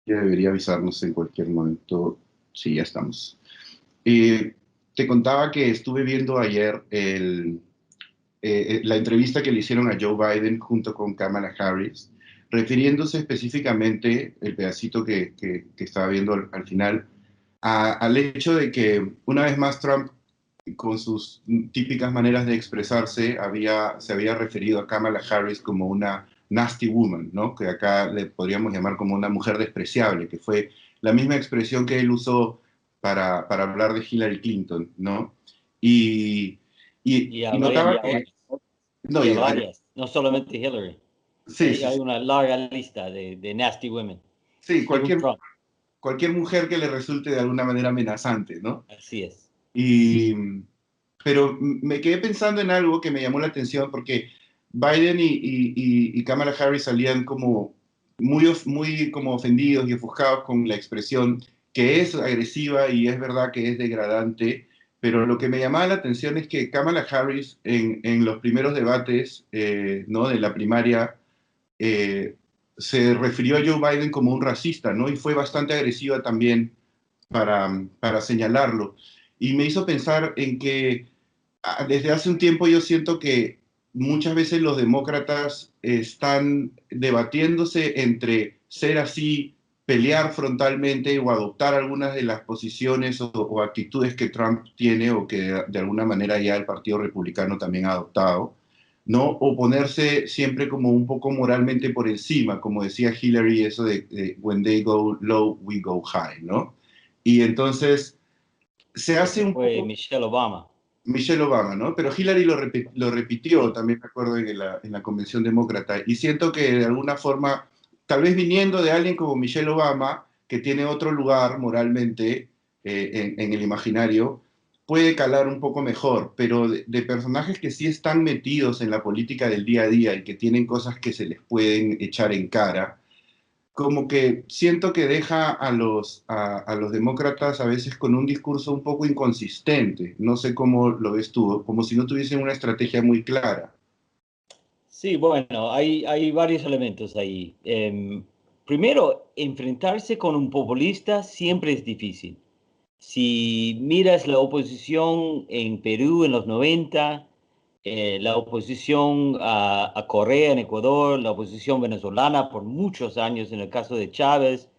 Ya debería avisarnos en cualquier momento. Sí, ya estamos. Eh, Te contaba que estuve viendo ayer la entrevista que le hicieron a Joe Biden junto con Kamala Harris, refiriéndose específicamente, el pedacito que estaba viendo al final, al hecho de que una vez más Trump, con sus típicas maneras de expresarse, se había referido a Kamala Harris como una nasty woman, ¿no? Que acá le podríamos llamar como una mujer despreciable, que fue la misma expresión que él usó para hablar de Hillary Clinton, ¿no? Y, Y a y varias notaba mujeres, que, no, y a varias, no solamente Hillary. sí, sí, Hay sí, una larga lista de nasty women, sí, según Trump. cualquier mujer que le resulte de alguna manera amenazante, ¿no? Así es. Y, pero me quedé pensando en algo que me llamó la atención porque Biden y Kamala Harris salían como muy como ofendidos y ofuscados con la expresión que es agresiva y es verdad que es degradante, pero lo que me llamaba la atención es que Kamala Harris en los primeros debates, ¿no? De la primaria, eh, se refirió a Joe Biden como un racista, ¿no? Y fue bastante agresiva también para señalarlo. Y me hizo pensar en que desde hace un tiempo yo siento que muchas veces los demócratas están debatiéndose entre ser así, pelear frontalmente o adoptar algunas de las posiciones o actitudes que Trump tiene o que de alguna manera ya el Partido Republicano también ha adoptado, ¿no? O ponerse siempre como un poco moralmente por encima, como decía Hillary, eso de when they go low, we go high, ¿no? Y entonces se hace Ese un fue poco Michelle Obama. Michelle Obama, ¿no? Pero Hillary lo repitió, Sí. también me acuerdo en la convención demócrata, y siento que de alguna forma, tal vez viniendo de alguien como Michelle Obama, que tiene otro lugar moralmente en el imaginario, puede calar un poco mejor, pero de personajes que sí están metidos en la política del día a día y que tienen cosas que se les pueden echar en cara, como que siento que deja a los demócratas a veces con un discurso un poco inconsistente. No sé cómo lo ves tú, como si no tuviesen una estrategia muy clara. Sí, bueno, hay varios elementos ahí. Primero, enfrentarse con un populista siempre es difícil. Si miras la oposición en Perú en los 90, la oposición a Correa en Ecuador, la oposición venezolana por muchos años en el caso de Chávez,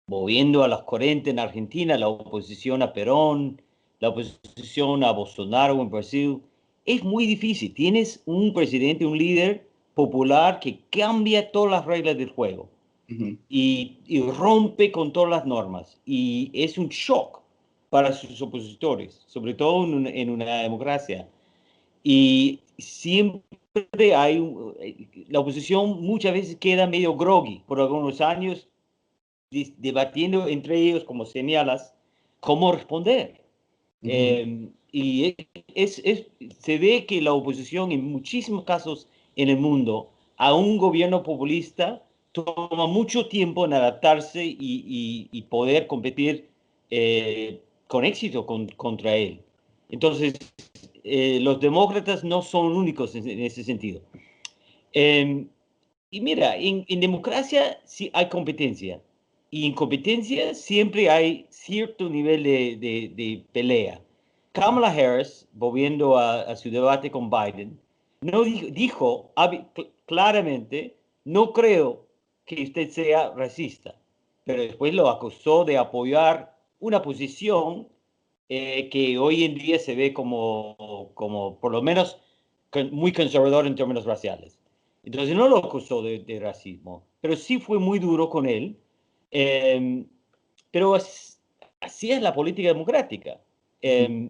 moviendo a los 40 en Argentina, la oposición a Perón, la oposición a Bolsonaro en Brasil, es muy difícil. Tienes un presidente, un líder popular que cambia todas las reglas del juego Ujú, y rompe con todas las normas. Y es un shock para sus opositores, sobre todo en una democracia. Y siempre la oposición muchas veces queda medio groggy por algunos años, debatiendo entre ellos, como señalas, cómo responder. ujú. Y se ve que la oposición en muchísimos casos en el mundo a un gobierno populista toma mucho tiempo en adaptarse y poder competir con éxito contra él. Entonces, los demócratas no son únicos en ese sentido. Eh, y mira, en democracia sí hay competencia. Y en competencia siempre hay cierto nivel de pelea. Kamala Harris, volviendo a su debate con Biden, no dijo claramente, no creo que usted sea racista, pero después lo acusó de apoyar una posición que hoy en día se ve como por lo menos muy conservador en términos raciales. Entonces no lo acusó de racismo, pero sí fue muy duro con él. Eh, pero así es la política democrática. Ujú.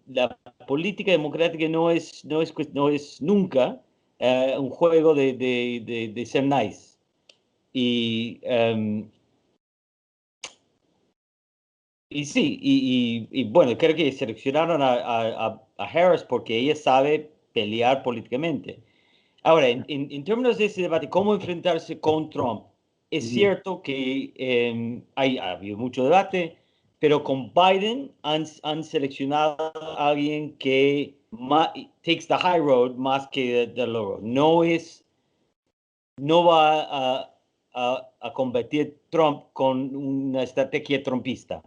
La política democrática no es nunca un juego de ser nice. Y, y sí, bueno, creo que seleccionaron a Harris porque ella sabe pelear políticamente. Ahora, en términos de ese debate, ¿cómo enfrentarse con Trump? Es Ujú. cierto que ha habido mucho debate, pero con Biden han seleccionado a alguien que takes the high road más que the low road. No va a combatir Trump con una estrategia trumpista.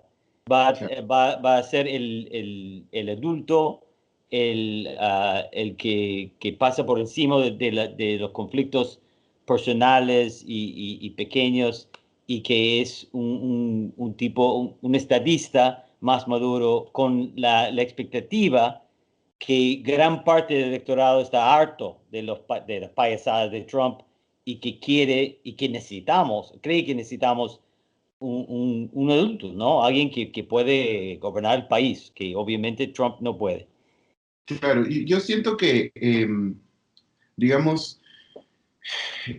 Va a ser el adulto, el que pasa por encima de los conflictos personales y pequeños, y que es un tipo, un estadista más maduro, con la expectativa que gran parte del electorado está harto de las payasadas de Trump, y que cree que necesitamos un adulto, ¿no? Alguien que puede gobernar el país, que obviamente Trump no puede. Claro, y yo siento que, digamos,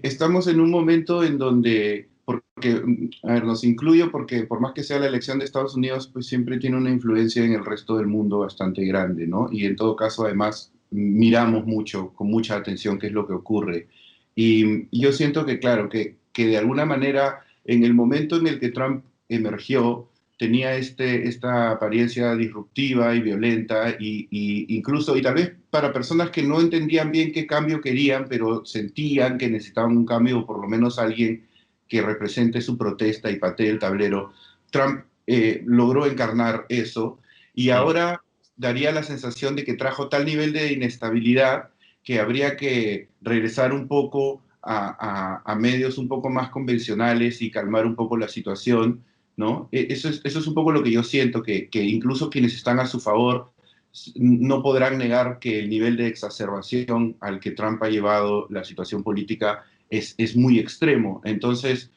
estamos en un momento en donde, porque, a ver, nos incluyo porque por más que sea la elección de Estados Unidos, pues siempre tiene una influencia en el resto del mundo bastante grande, ¿no? Y en todo caso, además, miramos mucho, con mucha atención, qué es lo que ocurre. Y yo siento que, claro, que de alguna manera, en el momento en el que Trump emergió, tenía esta apariencia disruptiva y violenta, incluso, y tal vez para personas que no entendían bien qué cambio querían, pero sentían que necesitaban un cambio, o por lo menos alguien que represente su protesta y patee el tablero. Trump logró encarnar eso, y ahora daría la sensación de que trajo tal nivel de inestabilidad que habría que regresar un poco a medios un poco más convencionales y calmar un poco la situación, ¿no? Eso es un poco lo que yo siento, que incluso quienes están a su favor no podrán negar que el nivel de exacerbación al que Trump ha llevado la situación política es muy extremo. Entonces,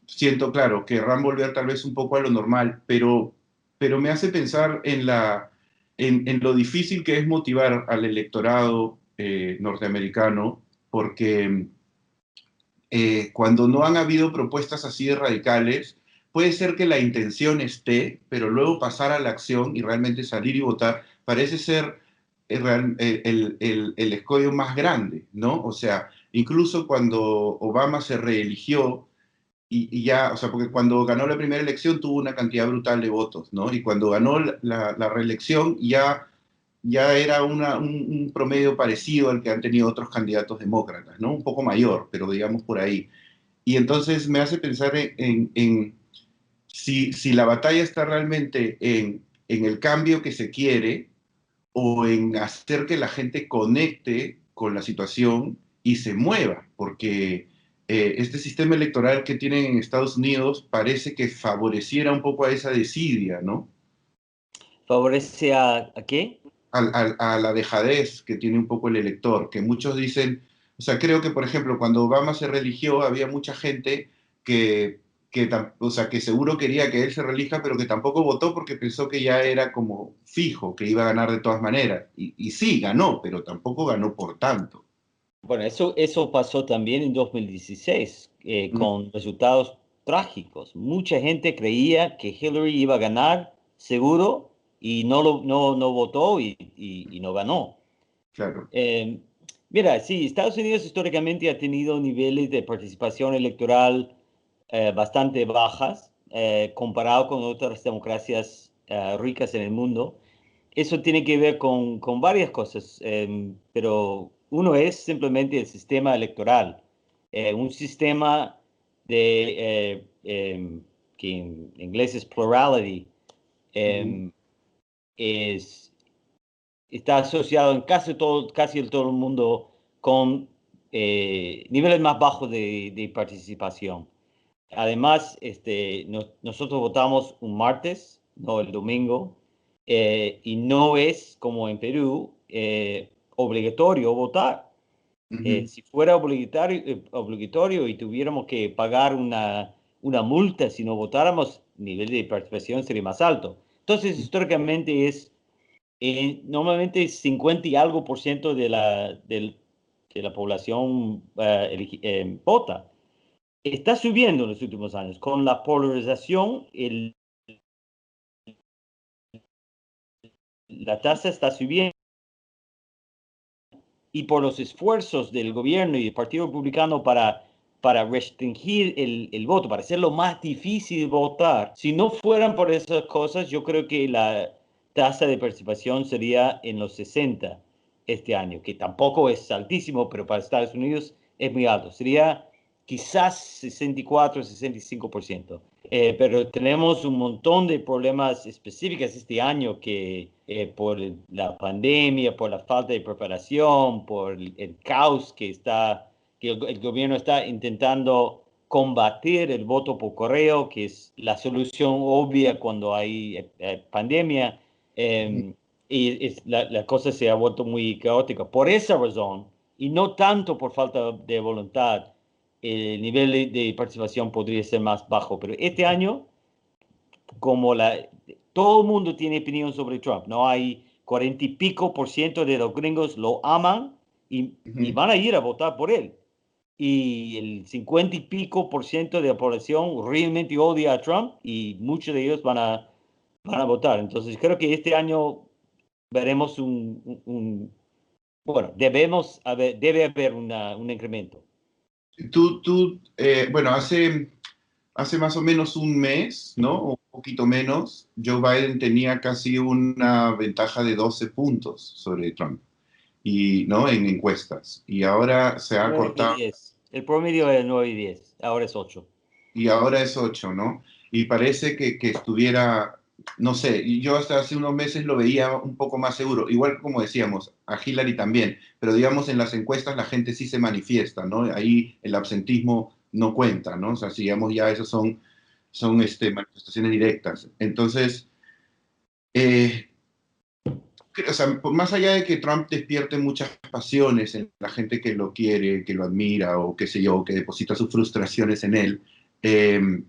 siento, claro, querrán volver tal vez un poco a lo normal, pero me hace pensar en lo difícil que es motivar al electorado norteamericano, porque cuando no han habido propuestas así de radicales, puede ser que la intención esté, pero luego pasar a la acción y realmente salir y votar parece ser el escollo más grande, ¿no? O sea, incluso cuando Obama se reeligió, y ya, o sea, porque cuando ganó la primera elección tuvo una cantidad brutal de votos, ¿no? Y cuando ganó la reelección ya era un promedio parecido al que han tenido otros candidatos demócratas, ¿no? Un poco mayor, pero digamos por ahí. Y entonces me hace pensar en si la batalla está realmente en el cambio que se quiere, o en hacer que la gente conecte con la situación y se mueva, porque este sistema electoral que tienen en Estados Unidos parece que favoreciera un poco a esa desidia, ¿no? ¿Favorece a qué? A la dejadez que tiene un poco el elector, que muchos dicen, o sea, creo que, por ejemplo, cuando Obama se religió, había mucha gente o sea, que seguro quería que él se relija, pero que tampoco votó porque pensó que ya era como fijo, que iba a ganar de todas maneras. Y sí, ganó, pero tampoco ganó por tanto. Bueno, eso pasó también en 2016, Mm, con resultados trágicos. Mucha gente creía que Hillary iba a ganar seguro, y no votó, y no ganó. claro. Eh, Mira, sí, Estados Unidos históricamente ha tenido niveles de participación electoral bastante bajas, comparado con otras democracias ricas en el mundo. Eso tiene que ver con varias cosas, pero uno es simplemente el sistema electoral. Un sistema que en inglés es plurality, Ujú, em, es está asociado casi en todo el mundo con niveles más bajos de participación. Además, nosotros votamos un martes, no el domingo, y no es como en Perú obligatorio votar. ujú, Si fuera obligatorio y tuviéramos que pagar una multa si no votáramos, el nivel de participación sería más alto. Entonces, históricamente normalmente 50 y algo por ciento de la población vota. Está subiendo en los últimos años. Con la polarización, la tasa está subiendo, y por los esfuerzos del gobierno y del Partido Republicano para restringir el voto, para hacerlo más difícil votar. Si no fueran por esas cosas, yo creo que la tasa de participación sería en los 60 este año, que tampoco es altísimo, pero para Estados Unidos es muy alto. Sería quizás 64, 65%. Pero tenemos un montón de problemas específicos este año que por la pandemia, por la falta de preparación, por el caos que el gobierno está intentando combatir el voto por correo, que es la solución obvia cuando hay pandemia. La cosa se ha vuelto muy caótica. Por esa razón, y no tanto por falta de voluntad, el nivel de participación podría ser más bajo. Pero este año, como todo el mundo tiene opinión sobre Trump, no hay 40 y pico por ciento de los gringos lo aman y van a ir a votar por él. Y el 50 y pico por ciento de la población realmente odia a Trump y muchos de ellos van a votar. Entonces creo que este año veremos bueno, debe haber un incremento. Bueno, hace más o menos un mes, ¿no? O un poquito menos, Joe Biden tenía casi una ventaja de 12 puntos sobre Trump, y, ¿no? En encuestas. Y ahora se ha 9 y cortado, 10. El promedio era 9 y 10, ahora es 8. y ahora es 8, ¿no? Y parece que estuviera, no sé, y yo hasta hace unos meses lo veía un poco más seguro, igual como decíamos, a Hillary también, pero digamos en las encuestas la gente sí se manifiesta, ¿no? Ahí el absentismo no cuenta, ¿no? O sea, si digamos ya esos son manifestaciones directas. Entonces, eh, o sea, más allá de que Trump despierte muchas pasiones en la gente que lo quiere, que lo admira o qué sé yo, que deposita sus frustraciones en él, eh,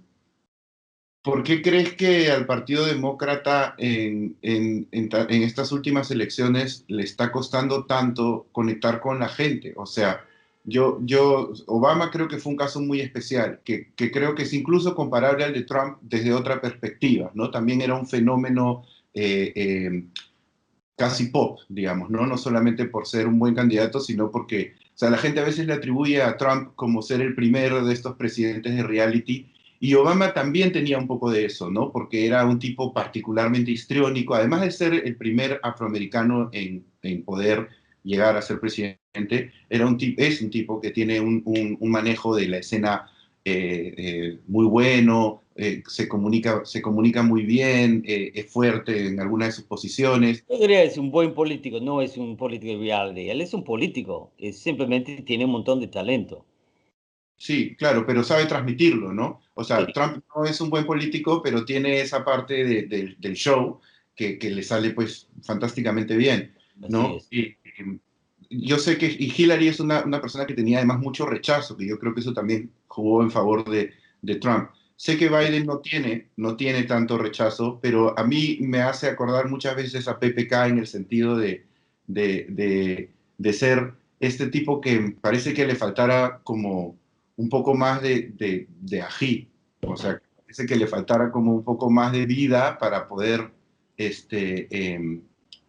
¿por qué crees que al Partido Demócrata en estas últimas elecciones le está costando tanto conectar con la gente? O sea, Obama creo que fue un caso muy especial, que creo que es incluso comparable al de Trump desde otra perspectiva, ¿no? También era un fenómeno casi pop, digamos, ¿no? No solamente por ser un buen candidato, sino porque, o sea, la gente a veces le atribuye a Trump como ser el primero de estos presidentes de reality, y Obama también tenía un poco de eso, ¿no? Porque era un tipo particularmente histriónico, además de ser el primer afroamericano en poder llegar a ser presidente, es un tipo que tiene un manejo de la escena muy bueno, se comunica muy bien, es fuerte en algunas de sus posiciones. Yo diría que es un buen político, no es un político de reality. Él es un político, simplemente tiene un montón de talento. Sí, claro, pero sabe transmitirlo, ¿no? O Sí, sea, Trump no es un buen político, pero tiene esa parte del show que le sale pues fantásticamente bien, así ¿no? es. Y yo sé que y Hillary es una persona que tenía además mucho rechazo, que yo creo que eso también jugó en favor de Trump. Sé que Biden no tiene tanto rechazo, pero a mí me hace acordar muchas veces a PPK en el sentido de, de, de ser este tipo que parece que le faltara como un poco más de ají, o sea, parece que le faltara como un poco más de vida para poder,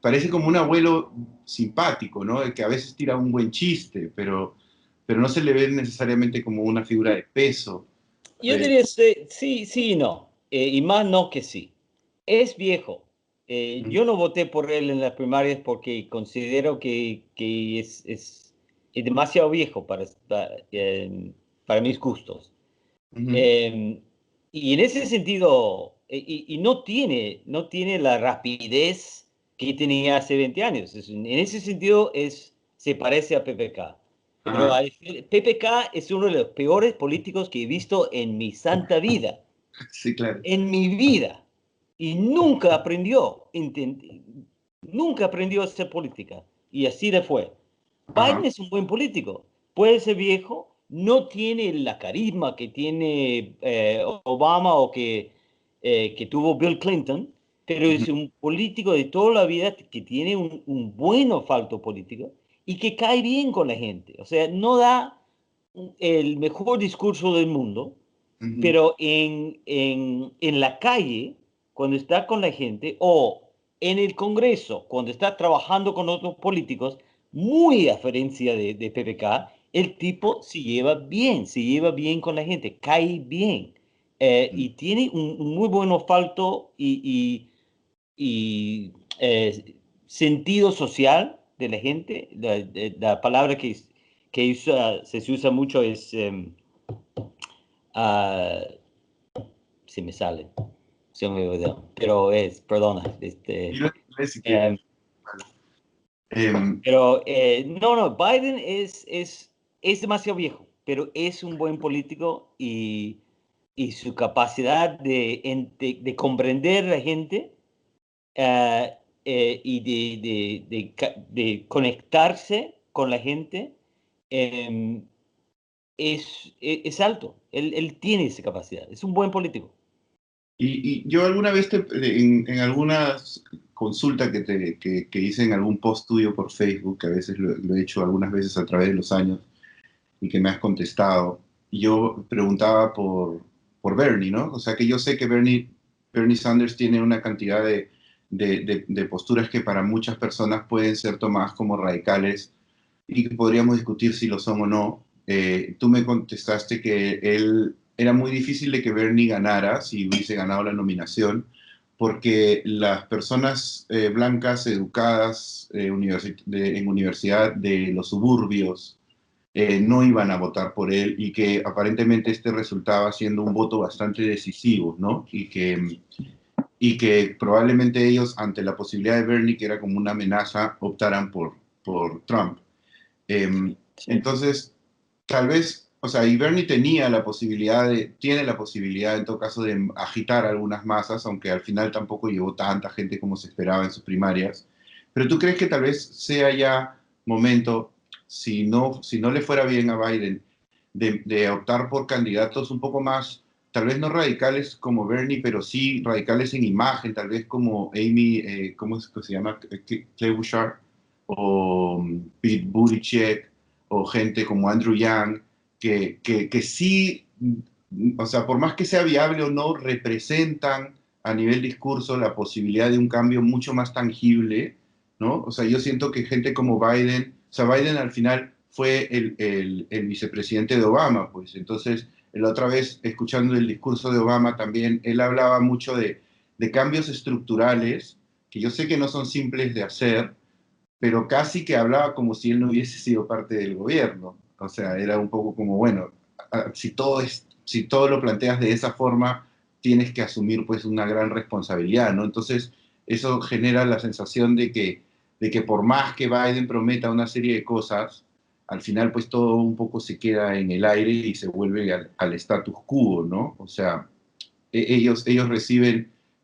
parece como un abuelo simpático, ¿no? El que a veces tira un buen chiste, pero no se le ve necesariamente como una figura de peso. Yo diría sí, sí y no. Y más no que sí. Es viejo. Yo no voté por él en las primarias porque considero que es demasiado viejo para mis gustos. Ujú. Eh, y en ese sentido, y no tiene la rapidez que tenía hace 20 años. En ese sentido, se parece a PPK. Pero Ajá. PPK es uno de los peores políticos que he visto en mi santa vida. Sí, claro. En mi vida. Y nunca aprendió a hacer política. Y así le fue. Biden Ajá. es un buen político. Puede ser viejo, no tiene la carisma que tiene Obama o que tuvo Bill Clinton, pero Ujú. es un político de toda la vida que tiene un buen olfato político y que cae bien con la gente. O sea, no da el mejor discurso del mundo, Ujú. pero en la calle, cuando está con la gente, o en el Congreso, cuando está trabajando con otros políticos, muy a diferencia de PPK, el tipo se lleva bien con la gente, cae bien, y tiene un muy buen olfato y sentido social de la gente. La palabra que se usa mucho es ah, se me sale, se me olvidó, pero perdona, Y lo inglés, si quieres. Em, pero no, Biden es demasiado viejo, pero es un buen político y su capacidad de comprender a la gente eh, y de conectarse con la gente eh, es alto. Él tiene esa capacidad, es un buen político. y yo alguna vez en algunas consultas que hice en algún post tuyo por Facebook, que a veces lo he hecho algunas veces a través de los años y que me has contestado, yo preguntaba por Bernie, ¿no? O sea que yo sé que Bernie Sanders tiene una cantidad de posturas que para muchas personas pueden ser tomadas como radicales y que podríamos discutir si lo son o no. Tú me contestaste que él era muy difícil de que Bernie ganara si hubiese ganado la nominación, porque las personas blancas educadas en universidad de los suburbios no iban a votar por él y que aparentemente este resultaba siendo un voto bastante decisivo, ¿no? Y que probablemente ellos, ante la posibilidad de Bernie, que era como una amenaza, optaran por Trump. Sí. Entonces, tal vez, o sea, y Bernie tenía la posibilidad tiene la posibilidad en todo caso de agitar algunas masas, aunque al final tampoco llevó tanta gente como se esperaba en sus primarias. Pero tú crees que tal vez sea ya momento, si no le fuera bien a Biden, de optar por candidatos un poco más, tal vez no radicales como Bernie, pero sí radicales en imagen, tal vez como Amy, ¿cómo es que se llama? Klobuchar o Pete Buttigieg o gente como Andrew Yang, que sí, o sea, por más que sea viable o no, representan a nivel discurso la posibilidad de un cambio mucho más tangible, ¿no? O sea, yo siento que gente como Biden, o sea, Biden al final fue el vicepresidente de Obama, pues entonces, la otra vez, escuchando el discurso de Obama también, él hablaba mucho de cambios estructurales, que yo sé que no son simples de hacer, pero casi que hablaba como si él no hubiese sido parte del gobierno. O sea, era un poco como, bueno, si todo lo planteas de esa forma, tienes que asumir pues una gran responsabilidad, ¿no? Entonces, eso genera la sensación de que por más que Biden prometa una serie de cosas, al final pues todo un poco se queda en el aire y se vuelve al status quo, ¿no? O sea, ellos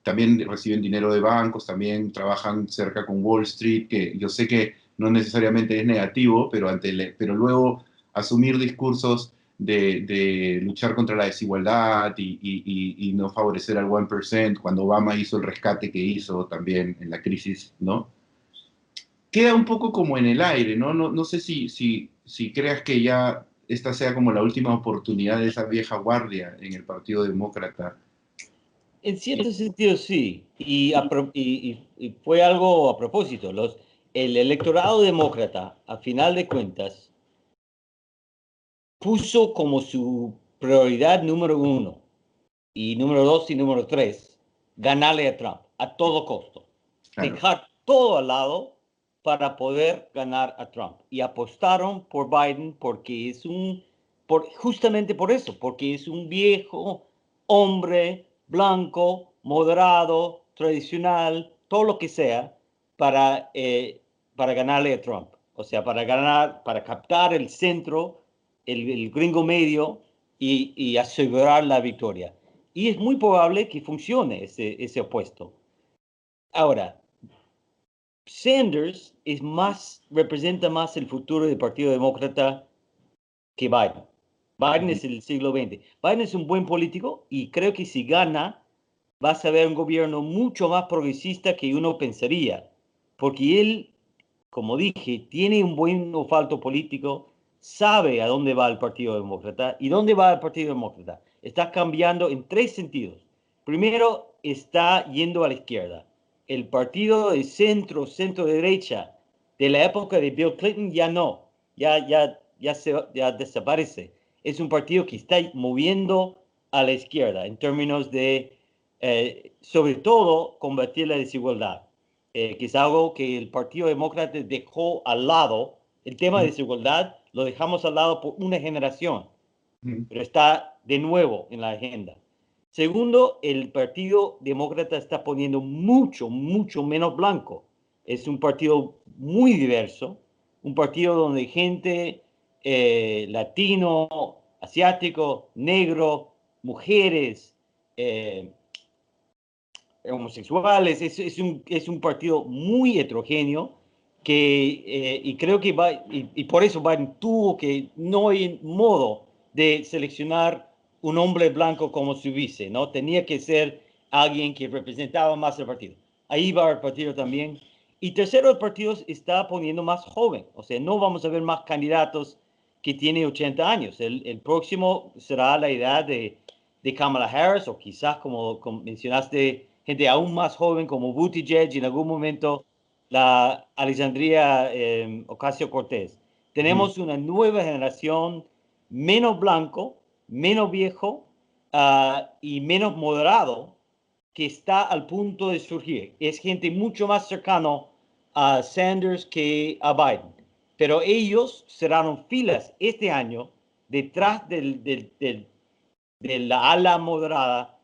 también reciben dinero de bancos, también trabajan cerca con Wall Street, que yo sé que no necesariamente es negativo, pero luego asumir discursos de luchar contra la desigualdad y no favorecer al 1%, cuando Obama hizo el rescate que hizo también en la crisis, ¿no? Queda un poco como en el aire, ¿no? No sé si creas que ya esta sea como la última oportunidad de esa vieja guardia en el Partido Demócrata. En cierto sentido, sí. Y fue algo a propósito. El electorado demócrata, a final de cuentas, puso como su prioridad número uno y número dos y número tres, ganarle a Trump a todo costo. Claro. Dejar todo al lado para poder ganar a Trump. Y apostaron por Biden porque justamente por eso, porque es un viejo hombre blanco, moderado, tradicional, todo lo que sea, para ganarle a Trump. O sea, para captar el centro, el gringo medio y asegurar la victoria. Y es muy probable que funcione ese opuesto. Ahora, Sanders representa más el futuro del Partido Demócrata que Biden. Biden es el siglo XX. Biden es un buen político y creo que si gana, vas a ver un gobierno mucho más progresista que uno pensaría, porque él, como dije, tiene un buen olfato político, sabe a dónde va el Partido Demócrata y dónde va el Partido Demócrata. Está cambiando en tres sentidos. Primero, está yendo a la izquierda. El partido de centro derecha de la época de Bill Clinton ya no, ya desaparece. Es un partido que está moviendo a la izquierda en términos de, sobre todo, combatir la desigualdad, que es algo que el Partido Demócrata dejó al lado. El tema de desigualdad lo dejamos al lado por una generación, Ujú. pero está de nuevo en la agenda. Segundo, el Partido Demócrata está poniendo mucho menos blanco. Es un partido muy diverso, un partido donde gente latino, asiático, negro, mujeres, homosexuales, es un partido muy heterogéneo y creo que y por eso Biden tuvo que, no hay modo de seleccionar un hombre blanco como su vice, ¿no? Tenía que ser alguien que representaba más el partido. Ahí va el partido también. Y tercero, el partido está poniendo más joven, o sea, no vamos a ver más candidatos que tienen 80 años. El próximo será la edad de Kamala Harris, o quizás, como mencionaste, gente aún más joven como Buttigieg y en algún momento la Alexandria Ocasio-Cortez. Tenemos una nueva generación menos blanco, menos viejo y menos moderado que está al punto de surgir. Es gente mucho más cercano a Sanders que a Biden. Pero ellos cerraron filas este año detrás de la ala moderada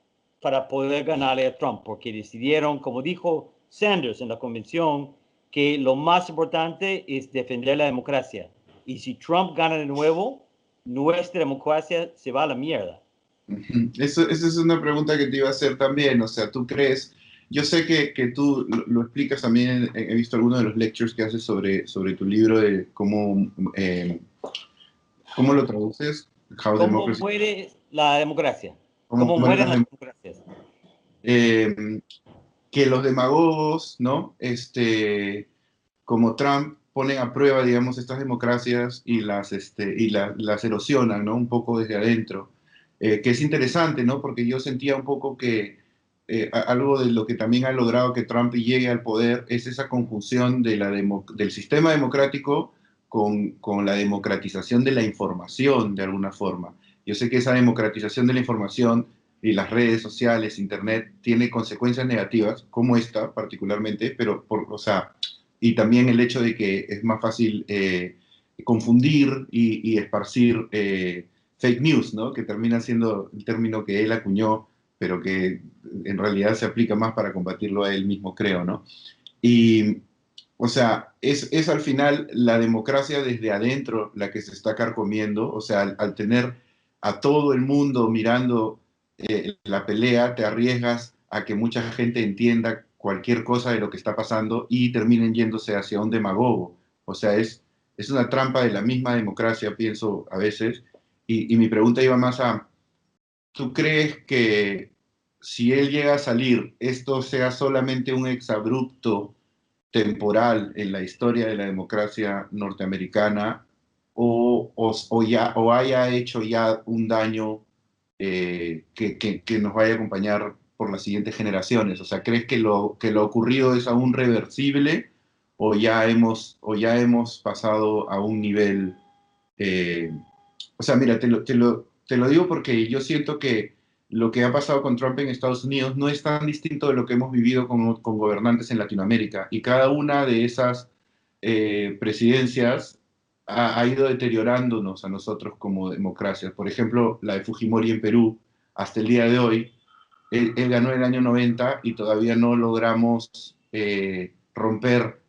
para poder ganarle a Trump, porque decidieron, como dijo Sanders en la convención, que lo más importante es defender la democracia. Y si Trump gana de nuevo, nuestra democracia se va a la mierda. Esa es una pregunta que te iba a hacer también. O sea, ¿tú crees? Yo sé que tú lo explicas también, he visto algunos de los lectures que haces sobre tu libro de cómo lo traduces, How ¿Cómo Democracy, muere la democracia? cómo ¿Cómo mueren mueren las las dem- democracias? que los demagogos, ¿no? Como Trump, ponen a prueba, digamos, estas democracias y las erosionan, ¿no? Un poco desde adentro. Que es interesante, ¿no? Porque yo sentía un poco que algo de lo que también ha logrado que Trump llegue al poder es esa conjunción del sistema democrático con la democratización de la información, de alguna forma. Yo sé que esa democratización de la información y las redes sociales, Internet, tiene consecuencias negativas, como esta particularmente, pero, o sea, y también el hecho de que es más fácil confundir y esparcir fake news, ¿no? Que termina siendo el término que él acuñó, pero que en realidad se aplica más para combatirlo a él mismo, creo, ¿no? Y, o sea, es al final la democracia desde adentro la que se está carcomiendo, o sea, al tener a todo el mundo mirando la pelea, te arriesgas a que mucha gente entienda cualquier cosa de lo que está pasando y terminen yéndose hacia un demagogo. O sea, es una trampa de la misma democracia, pienso a veces. Y mi pregunta iba más a, ¿tú crees que si él llega a salir, esto sea solamente un exabrupto temporal en la historia de la democracia norteamericana o haya hecho ya un daño que nos vaya a acompañar por las siguientes generaciones? O sea, ¿crees que lo ocurrido es aún reversible o ya hemos pasado a un nivel... o sea, mira, te lo digo porque yo siento que lo que ha pasado con Trump en Estados Unidos no es tan distinto de lo que hemos vivido con gobernantes en Latinoamérica. Y cada una de esas presidencias ha ido deteriorándonos a nosotros como democracias. Por ejemplo, la de Fujimori en Perú, hasta el día de hoy, él ganó en el año 90 y todavía no logramos romper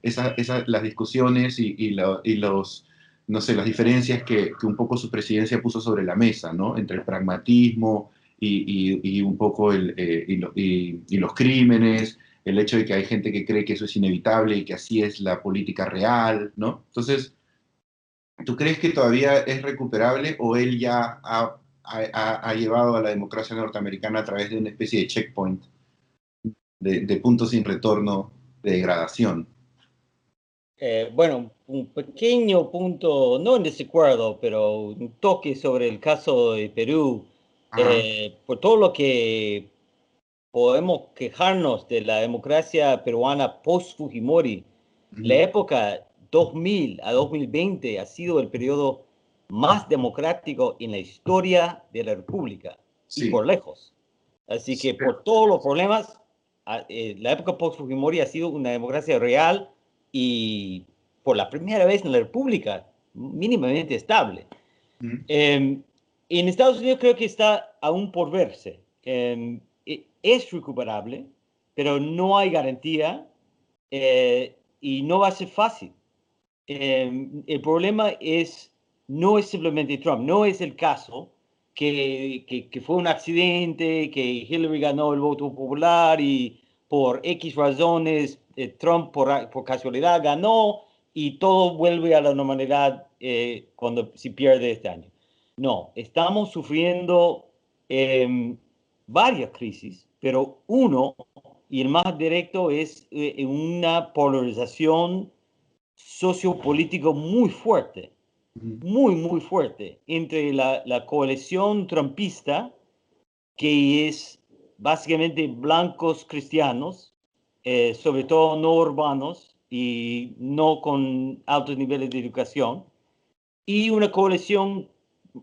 las discusiones y los, no sé, las diferencias que un poco su presidencia puso sobre la mesa, ¿no? Entre el pragmatismo y un poco y los crímenes, el hecho de que hay gente que cree que eso es inevitable y que así es la política real, ¿no? Entonces, ¿tú crees que todavía es recuperable o él ya ha llevado a la democracia norteamericana a través de una especie de checkpoint, de puntos sin retorno, de degradación? Bueno, un pequeño punto, no en desacuerdo, pero un toque sobre el caso de Perú. Ajá. Por todo lo que podemos quejarnos de la democracia peruana post-Fujimori, la Ujú. época 2000 a 2020 ha sido el periodo más democrático en la historia de la República y Sí. por lejos. Así Sí, que por todos los problemas, la época post-Fujimori ha sido una democracia real y por la primera vez en la República mínimamente estable. ujú. Eh, En Estados Unidos creo que está aún por verse. Es recuperable, pero no hay garantía y no va a ser fácil. El problema no es simplemente Trump, no es el caso que fue un accidente, que Hillary ganó el voto popular y por X razones Trump por casualidad ganó y todo vuelve a la normalidad cuando se pierde este año. No, estamos sufriendo varias crisis, pero uno, y el más directo, es una polarización sociopolítico muy fuerte, muy fuerte, entre la coalición trumpista, que es básicamente blancos cristianos, sobre todo no urbanos y no con altos niveles de educación, y una coalición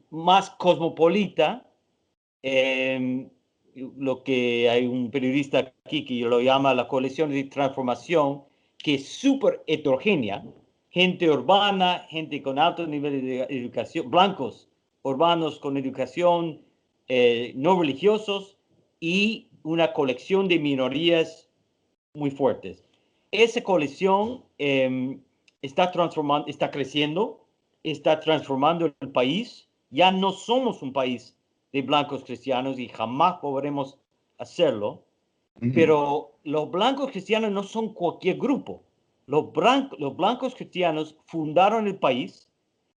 más cosmopolita, eh, lo que hay un periodista aquí que lo llama la coalición de transformación, que es súper heterogénea, gente urbana, gente con altos niveles de educación, blancos urbanos con educación, no religiosos y una colección de minorías muy fuertes. Esa coalición está transformando, está creciendo, está transformando el país. Ya no somos un país de blancos cristianos y jamás podremos hacerlo, pero los blancos cristianos no son cualquier grupo. Los blancos cristianos fundaron el país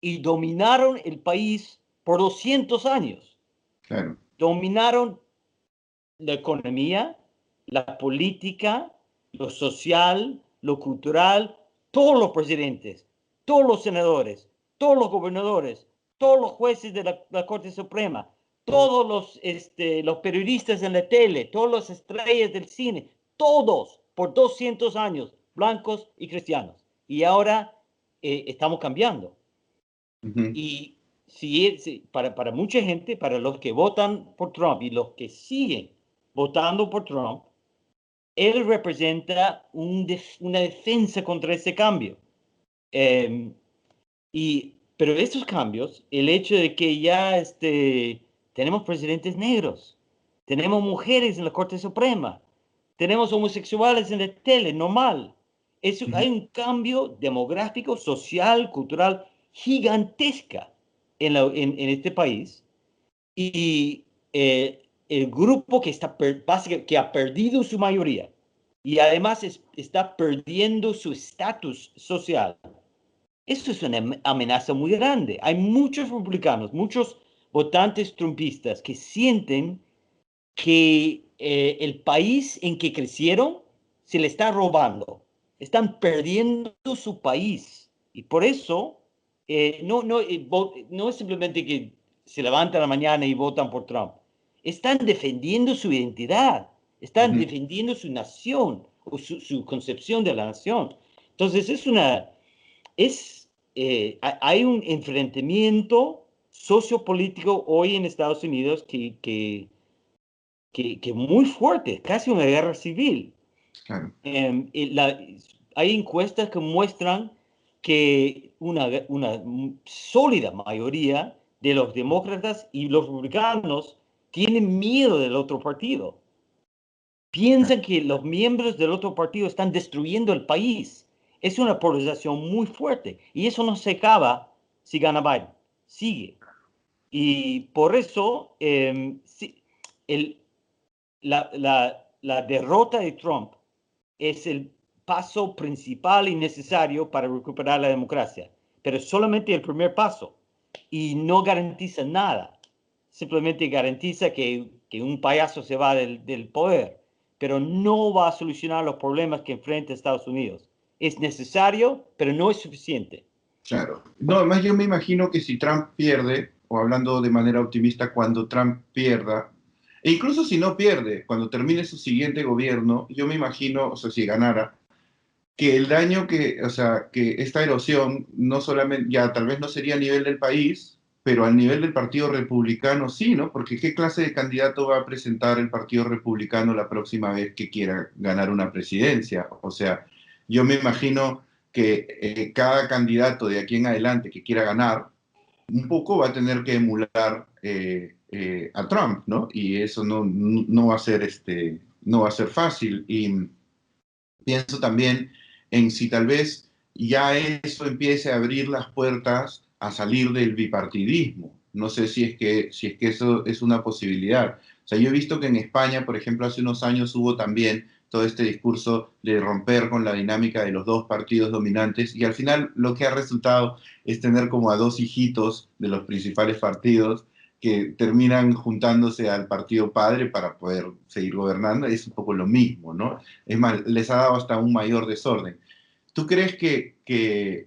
y dominaron el país por 200 años. Claro. Dominaron la economía, la política, lo social, lo cultural, todos los presidentes, todos los senadores, todos los gobernadores, todos los jueces de la Corte Suprema, todos los periodistas en la tele, todas las estrellas del cine, todos por 200 años, blancos y cristianos. Y ahora estamos cambiando. Y para mucha gente, para los que votan por Trump y los que siguen votando por Trump, él representa una defensa contra ese cambio. Pero estos cambios, el hecho de que ya tenemos presidentes negros, tenemos mujeres en la Corte Suprema, tenemos homosexuales en la tele, normal. Hay un cambio demográfico, social, cultural gigantesca en este país. Y el grupo básicamente, que ha perdido su mayoría y además está perdiendo su estatus social. Eso es una amenaza muy grande. Hay muchos republicanos, muchos votantes trumpistas que sienten que el país en que crecieron se le está robando. Están perdiendo su país. Y por eso no es simplemente que se levantan a la mañana y votan por Trump. Están defendiendo su identidad. Están defendiendo su nación o su concepción de la nación. Entonces hay un enfrentamiento sociopolítico hoy en Estados Unidos que muy fuerte, casi una guerra civil. Claro. Hay encuestas que muestran que una sólida mayoría de los demócratas y los republicanos tienen miedo del otro partido. Piensan que los miembros del otro partido están destruyendo el país. Es una polarización muy fuerte y eso no se acaba si gana Biden. Sigue. Y por eso la derrota de Trump es el paso principal y necesario para recuperar la democracia, pero solamente el primer paso y no garantiza nada. Simplemente garantiza que un payaso se va del poder, pero no va a solucionar los problemas que enfrenta Estados Unidos. Es necesario, pero no es suficiente. Claro. No, además yo me imagino que si Trump pierde, o hablando de manera optimista, cuando Trump pierda, e incluso si no pierde, cuando termine su siguiente gobierno, yo me imagino, o sea, si ganara, que el daño o sea, que esta erosión no solamente, ya tal vez no sería a nivel del país, pero al nivel del Partido Republicano sí, ¿no? Porque ¿qué clase de candidato va a presentar el Partido Republicano la próxima vez que quiera ganar una presidencia? O sea, yo me imagino que cada candidato de aquí en adelante que quiera ganar un poco va a tener que emular a Trump, ¿no? Y eso no va a ser, no va a ser fácil. Y pienso también en si tal vez ya eso empiece a abrir las puertas a salir del bipartidismo. No sé si es que eso es una posibilidad. O sea, yo he visto que en España, por ejemplo, hace unos años hubo también todo este discurso de romper con la dinámica de los dos partidos dominantes y al final lo que ha resultado es tener como a dos hijitos de los principales partidos que terminan juntándose al partido padre para poder seguir gobernando. Es un poco lo mismo, ¿no? Es más, les ha dado hasta un mayor desorden. ¿Tú crees que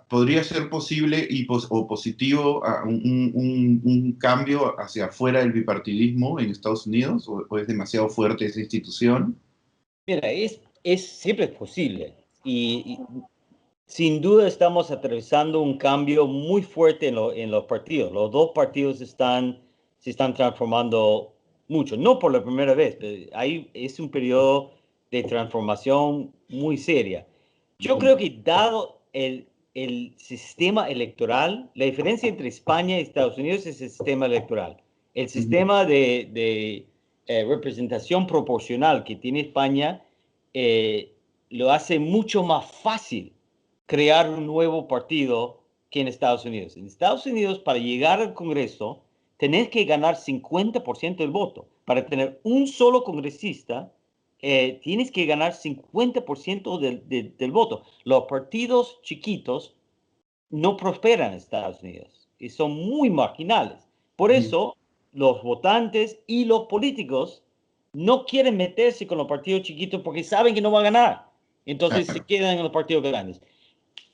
podría ser posible o positivo un cambio hacia afuera del bipartidismo en Estados Unidos? ¿O es demasiado fuerte esa institución? Mira, siempre es posible. Y sin duda estamos atravesando un cambio muy fuerte en los partidos. Los dos partidos se están transformando mucho. No por la primera vez, pero es un periodo de transformación muy seria. Yo creo que dado el sistema electoral, la diferencia entre España y Estados Unidos es el sistema electoral. El sistema de representación proporcional que tiene España lo hace mucho más fácil crear un nuevo partido que en Estados Unidos. En Estados Unidos, para llegar al Congreso, tenés que ganar 50% del voto. Para tener un solo congresista, tienes que ganar 50% del voto. Los partidos chiquitos no prosperan en Estados Unidos y son muy marginales. Por eso, los votantes y los políticos no quieren meterse con los partidos chiquitos porque saben que no va a ganar. Entonces se quedan en los partidos grandes.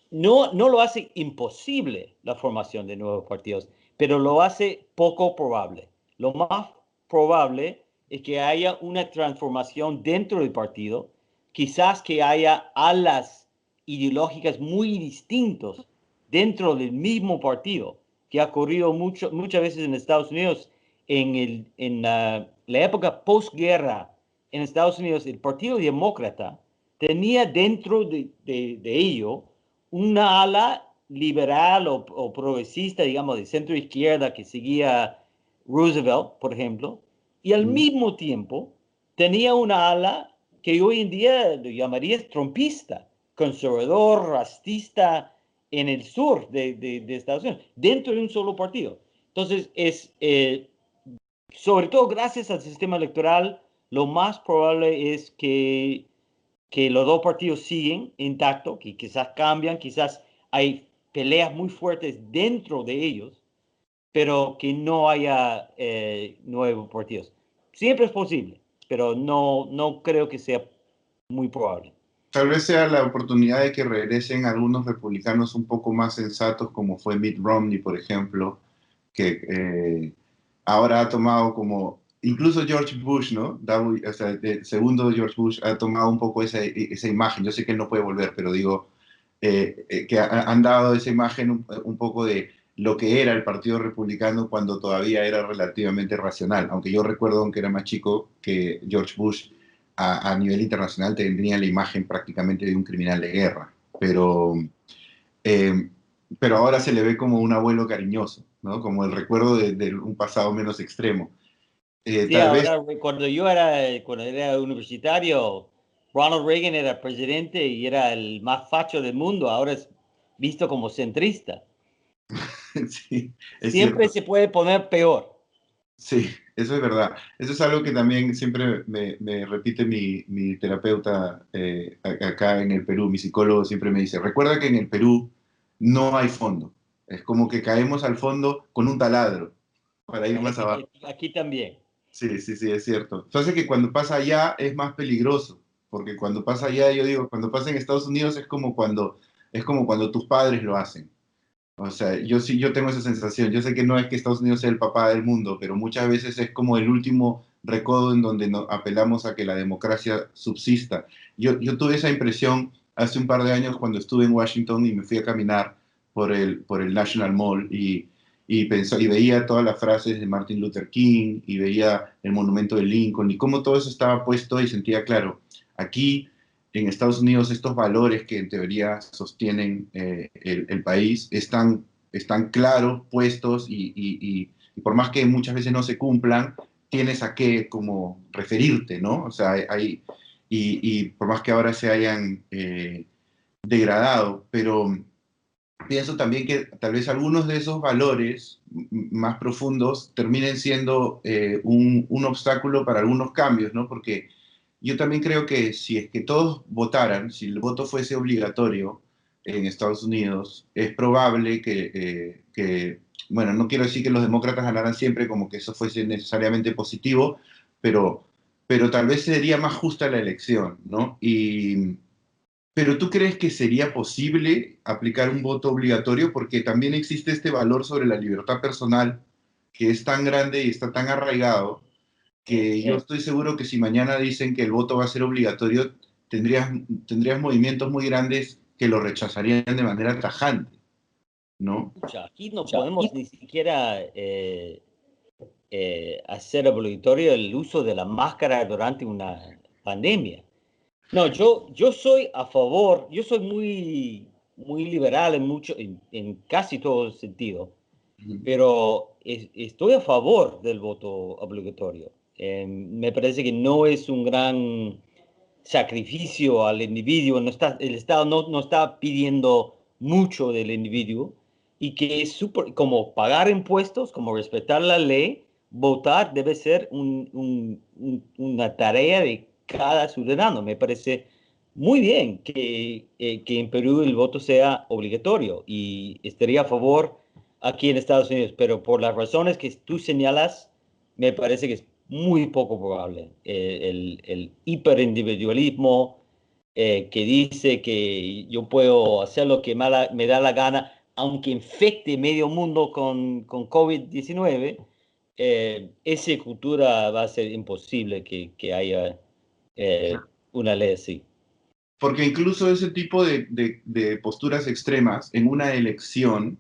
No lo hace imposible la formación de nuevos partidos, pero lo hace poco probable. Lo más probable es que haya una transformación dentro del partido, quizás que haya alas ideológicas muy distintas dentro del mismo partido, que ha ocurrido muchas veces en Estados Unidos. En la época posguerra en Estados Unidos, el Partido Demócrata tenía dentro de ello una ala liberal o progresista, digamos, de centro izquierda que seguía Roosevelt, por ejemplo, y al mismo tiempo tenía una ala que hoy en día lo llamaría trumpista, conservador, racista en el sur de Estados Unidos, dentro de un solo partido. Entonces, sobre todo gracias al sistema electoral, lo más probable es que los dos partidos siguen intactos, que quizás cambian, quizás hay peleas muy fuertes dentro de ellos, pero que no haya nuevos partidos. Siempre es posible, pero no creo que sea muy probable. Tal vez sea la oportunidad de que regresen algunos republicanos un poco más sensatos, como fue Mitt Romney, por ejemplo, que ahora ha tomado como, incluso George Bush, ¿no? O sea, el segundo George Bush ha tomado un poco esa imagen. Yo sé que él no puede volver, pero digo, que han dado esa imagen un poco de lo que era el Partido Republicano cuando todavía era relativamente racional. Aunque yo recuerdo, aunque era más chico, que George Bush a nivel internacional tenía la imagen prácticamente de un criminal de guerra. Eh, pero ahora se le ve como un abuelo cariñoso, ¿no? Como el recuerdo de un pasado menos extremo. Sí, Tal vez, ahora cuando era universitario, Ronald Reagan era presidente y era el más facho del mundo, ahora es visto como centrista. sí, es Siempre cierto. se puede poner peor. Sí, eso es verdad. Eso es algo que también siempre me repite mi terapeuta acá en el Perú, mi psicólogo siempre me dice, recuerda que en el Perú no hay fondo. Es como que caemos al fondo con un taladro para ir más abajo. Aquí también. Sí, sí, sí, es cierto. Entonces que cuando pasa allá es más peligroso, porque cuando pasa allá, yo digo, cuando pasa en Estados Unidos es como cuando tus padres lo hacen. O sea, yo sí, yo tengo esa sensación. Yo sé que no es que Estados Unidos sea el papá del mundo, pero muchas veces es como el último recodo en donde apelamos a que la democracia subsista. Yo tuve esa impresión hace un par de años cuando estuve en Washington y me fui a caminar por el National Mall y veía todas las frases de Martin Luther King y veía el monumento de Lincoln y cómo todo eso estaba puesto y sentía claro, aquí en Estados Unidos estos valores que en teoría sostienen el país están están claros, puestos, y por más que muchas veces no se cumplan, tienes a qué como referirte, ¿no? O sea, y por más que ahora se hayan degradado, pero pienso también que tal vez algunos de esos valores más profundos terminen siendo un obstáculo para algunos cambios, ¿no? Porque yo también creo que si es que todos votaran, si el voto fuese obligatorio en Estados Unidos, es probable bueno, no quiero decir que los demócratas ganaran siempre como que eso fuese necesariamente positivo, pero, pero tal vez sería más justa la elección, ¿no? Pero ¿tú crees que sería posible aplicar un voto obligatorio? Porque también existe este valor sobre la libertad personal que es tan grande y está tan arraigado que yo estoy seguro que si mañana dicen que el voto va a ser obligatorio, tendrías, tendrías movimientos muy grandes que lo rechazarían de manera tajante, ¿no? Pucha, aquí no podemos ni siquiera hacer obligatorio el uso de la máscara durante una pandemia. No, yo soy a favor, yo soy muy liberal en casi todo sentido, pero estoy a favor del voto obligatorio. Me parece que no es un gran sacrificio al individuo, el Estado no está pidiendo mucho del individuo y que es como pagar impuestos, como respetar la ley, votar debe ser una tarea de cada ciudadano. Me parece muy bien que en Perú el voto sea obligatorio y estaría a favor aquí en Estados Unidos, pero por las razones que tú señalas, me parece que es muy poco probable. El hiperindividualismo que dice que yo puedo hacer lo que me da la gana, aunque infecte medio mundo con COVID-19, esa cultura va a ser imposible que haya una ley así. Porque incluso ese tipo de posturas extremas en una elección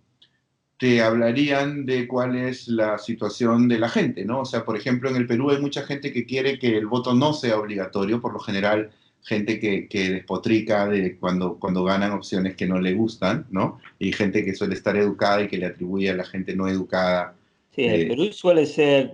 te hablarían de cuál es la situación de la gente, ¿no? O sea, por ejemplo, en el Perú hay mucha gente que quiere que el voto no sea obligatorio, por lo general, gente que despotrica de cuando ganan opciones que no le gustan, ¿no? Y gente que suele estar educada y que le atribuye a la gente no educada. Sí, en el eh, Perú suele ser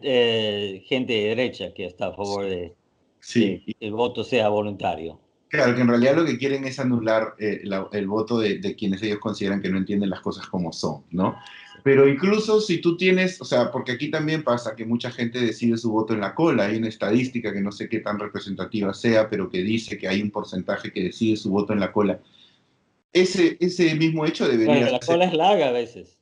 gente de derecha que está a favor de sí, que el voto sea voluntario. claro, que en realidad lo que quieren es anular el voto de quienes ellos consideran que no entienden las cosas como son, ¿no? Pero incluso si tú tienes, o sea, porque aquí también pasa que mucha gente decide su voto en la cola, hay una estadística que no sé qué tan representativa sea, pero que dice que hay un porcentaje que decide su voto en la cola. Ese mismo hecho debería Bueno, la ser, cola es larga a veces.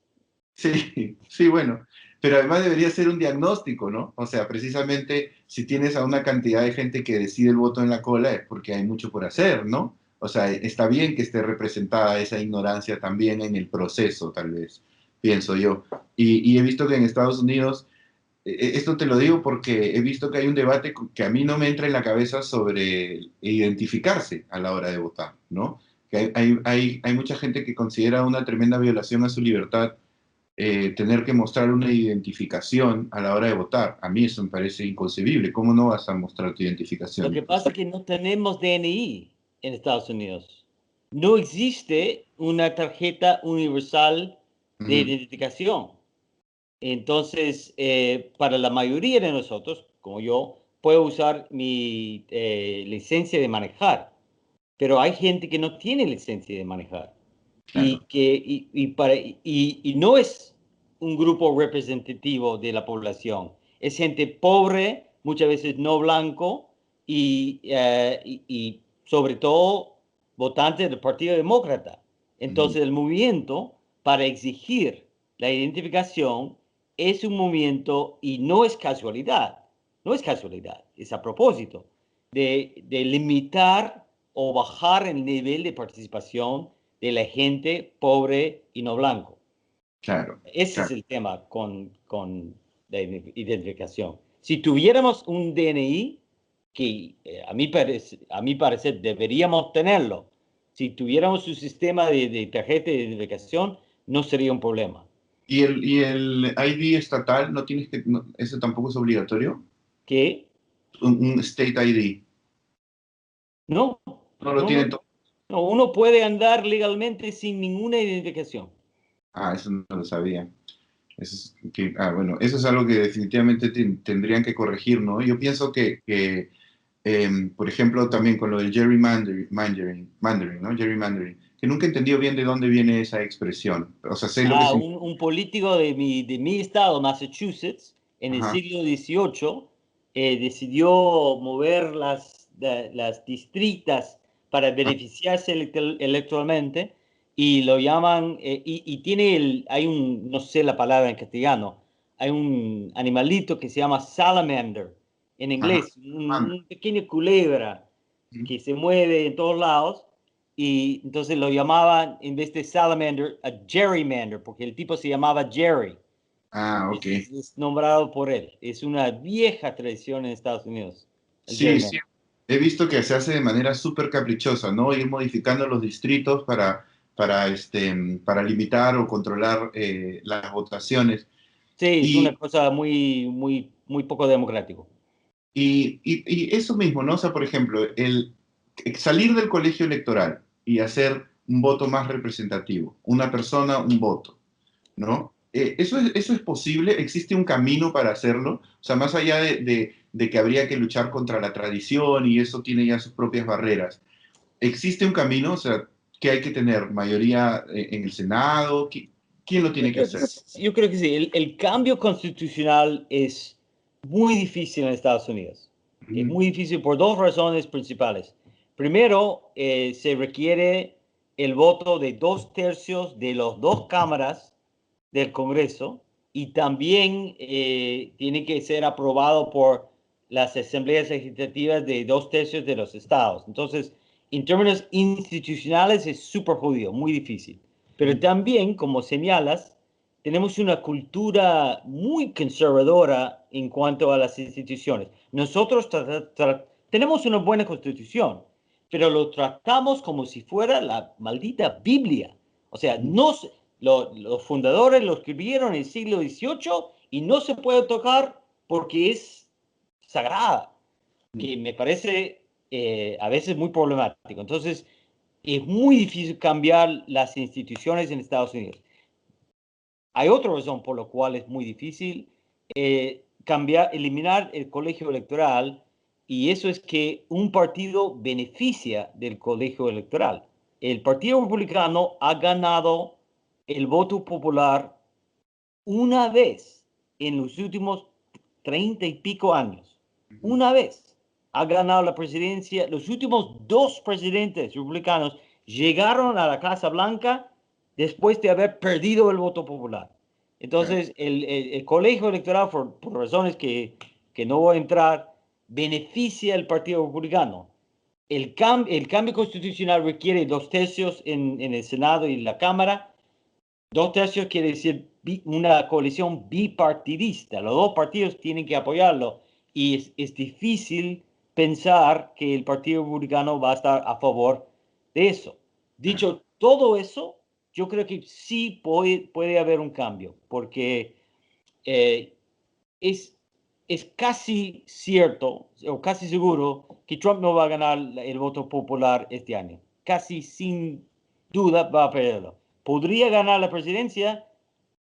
sí, sí, bueno, pero además debería ser un diagnóstico, ¿no? O sea, precisamente si tienes a una cantidad de gente que decide el voto en la cola es porque hay mucho por hacer, ¿no? O sea, está bien que esté representada esa ignorancia también en el proceso, tal vez, pienso yo. Y he visto que en Estados Unidos, esto te lo digo porque he visto que hay un debate que a mí no me entra en la cabeza sobre identificarse a la hora de votar, ¿no? Que hay mucha gente que considera una tremenda violación a su libertad tener que mostrar una identificación a la hora de votar. A mí eso me parece inconcebible. ¿Cómo no vas a mostrar tu Lo identificación? que pasa es que no tenemos DNI en Estados Unidos. No existe una tarjeta universal de Ujú. identificación. Entonces, para la mayoría de nosotros, como yo, puedo usar mi licencia de manejar, pero hay gente que no tiene licencia de manejar Claro. y no es un grupo representativo de la población. Es gente pobre, muchas veces no blanco y sobre todo votantes del Partido Demócrata. Ujú. Entonces el movimiento para exigir la identificación es un movimiento y no es casualidad, no es casualidad, es a propósito de limitar o bajar el nivel de participación de la gente pobre y no blanco. Claro, Ese es claro. el tema con la identificación. Si tuviéramos un DNI, que a mi parecer deberíamos tenerlo, si tuviéramos un sistema de tarjeta de identificación, no sería un problema. ¿Y el ID estatal no tienes que, ese tampoco es obligatorio? ¿Qué? Un state ID. No, No lo no, no, tienen no. No, uno puede andar legalmente sin ninguna identificación. Ah, eso no lo sabía. Bueno, eso es algo que definitivamente tendrían que corregir, ¿no? Yo pienso por ejemplo, también con lo del gerrymandering, ¿no? Gerrymandering, que nunca he entendido bien de dónde viene esa expresión. O sea, sé lo que significa. Un político de mi estado, Massachusetts, en el Ajá, siglo XVIII, decidió mover las distritas para ah, beneficiarse electoralmente y lo llaman, y tiene hay no sé la palabra en castellano, hay un animalito que se llama salamander en ajá, inglés, manda. un pequeño culebra Ujú. que se mueve en todos lados y entonces lo llamaban, en vez de salamander, a gerrymander, porque el tipo se llamaba Jerry. Ah, ok. Es nombrado por él. Es una vieja tradición en Estados Unidos, el Sí, sí. gerrymander. He visto que se hace de manera súper caprichosa, ¿no? Ir modificando los distritos para limitar o controlar las votaciones. Sí, es una Y, cosa muy poco democrático. y eso mismo, ¿no? O sea, por ejemplo, el salir del colegio electoral y hacer un voto más representativo, una persona, un voto, ¿no? ¿Eso es posible? ¿Existe un camino para hacerlo? O sea, más allá de que habría que luchar contra la tradición y eso tiene ya sus propias barreras. ¿Existe un camino? O sea, ¿que hay que tener mayoría en el Senado? ¿Quién lo tiene que hacer? Yo creo que sí. El cambio constitucional es muy difícil en Estados Unidos. Es Ujú. muy difícil por dos razones principales. Primero, se requiere el voto de 2/3 de las dos cámaras del Congreso y también tiene que ser aprobado por las asambleas legislativas de 2/3 de los estados. Entonces, en términos institucionales es súper jodido, muy difícil. Pero también, como señalas, tenemos una cultura muy conservadora en cuanto a las instituciones. Nosotros tenemos una buena constitución, pero lo tratamos como si fuera la maldita Biblia. O sea, no, los fundadores lo escribieron en el siglo XVIII y no se puede tocar porque es sagrada, que me parece a veces muy problemático. Entonces, es muy difícil cambiar las instituciones en Estados Unidos. Hay otra razón por la cual es muy difícil eliminar el colegio electoral, y eso es que un partido beneficia del colegio electoral. El Partido Republicano ha ganado el voto popular una vez en los últimos 30 y pico años. Una vez ha ganado la presidencia. Los últimos dos presidentes republicanos llegaron a la Casa Blanca después de haber perdido el voto popular. Claro. Entonces, el colegio electoral, por razones que no voy a entrar, beneficia al Partido Republicano. El cambio constitucional requiere 2/3 en el Senado y en la Cámara. 2/3 quiere decir una coalición bipartidista. Los dos partidos tienen que apoyarlo y es difícil pensar que el Partido Republicano va a estar a favor de eso. Claro. Dicho todo eso, yo creo que sí puede haber un cambio, porque eh, es, es casi cierto o casi seguro que Trump no va a ganar el voto popular este año. Casi sin duda va a perderlo. Podría ganar la presidencia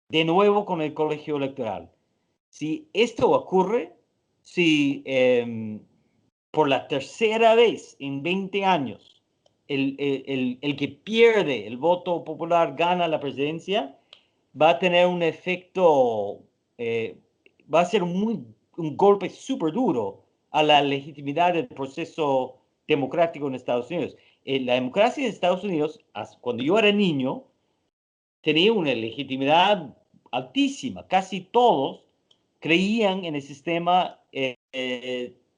de nuevo con el colegio electoral. Si esto ocurre, si por la tercera vez en 20 años el que pierde el voto popular gana la presidencia, va a tener un efecto, eh, va a ser un golpe súper duro a la legitimidad del proceso democrático en Estados Unidos. La democracia en Estados Unidos, cuando yo era niño, tenía una legitimidad altísima. Casi todos creían en el sistema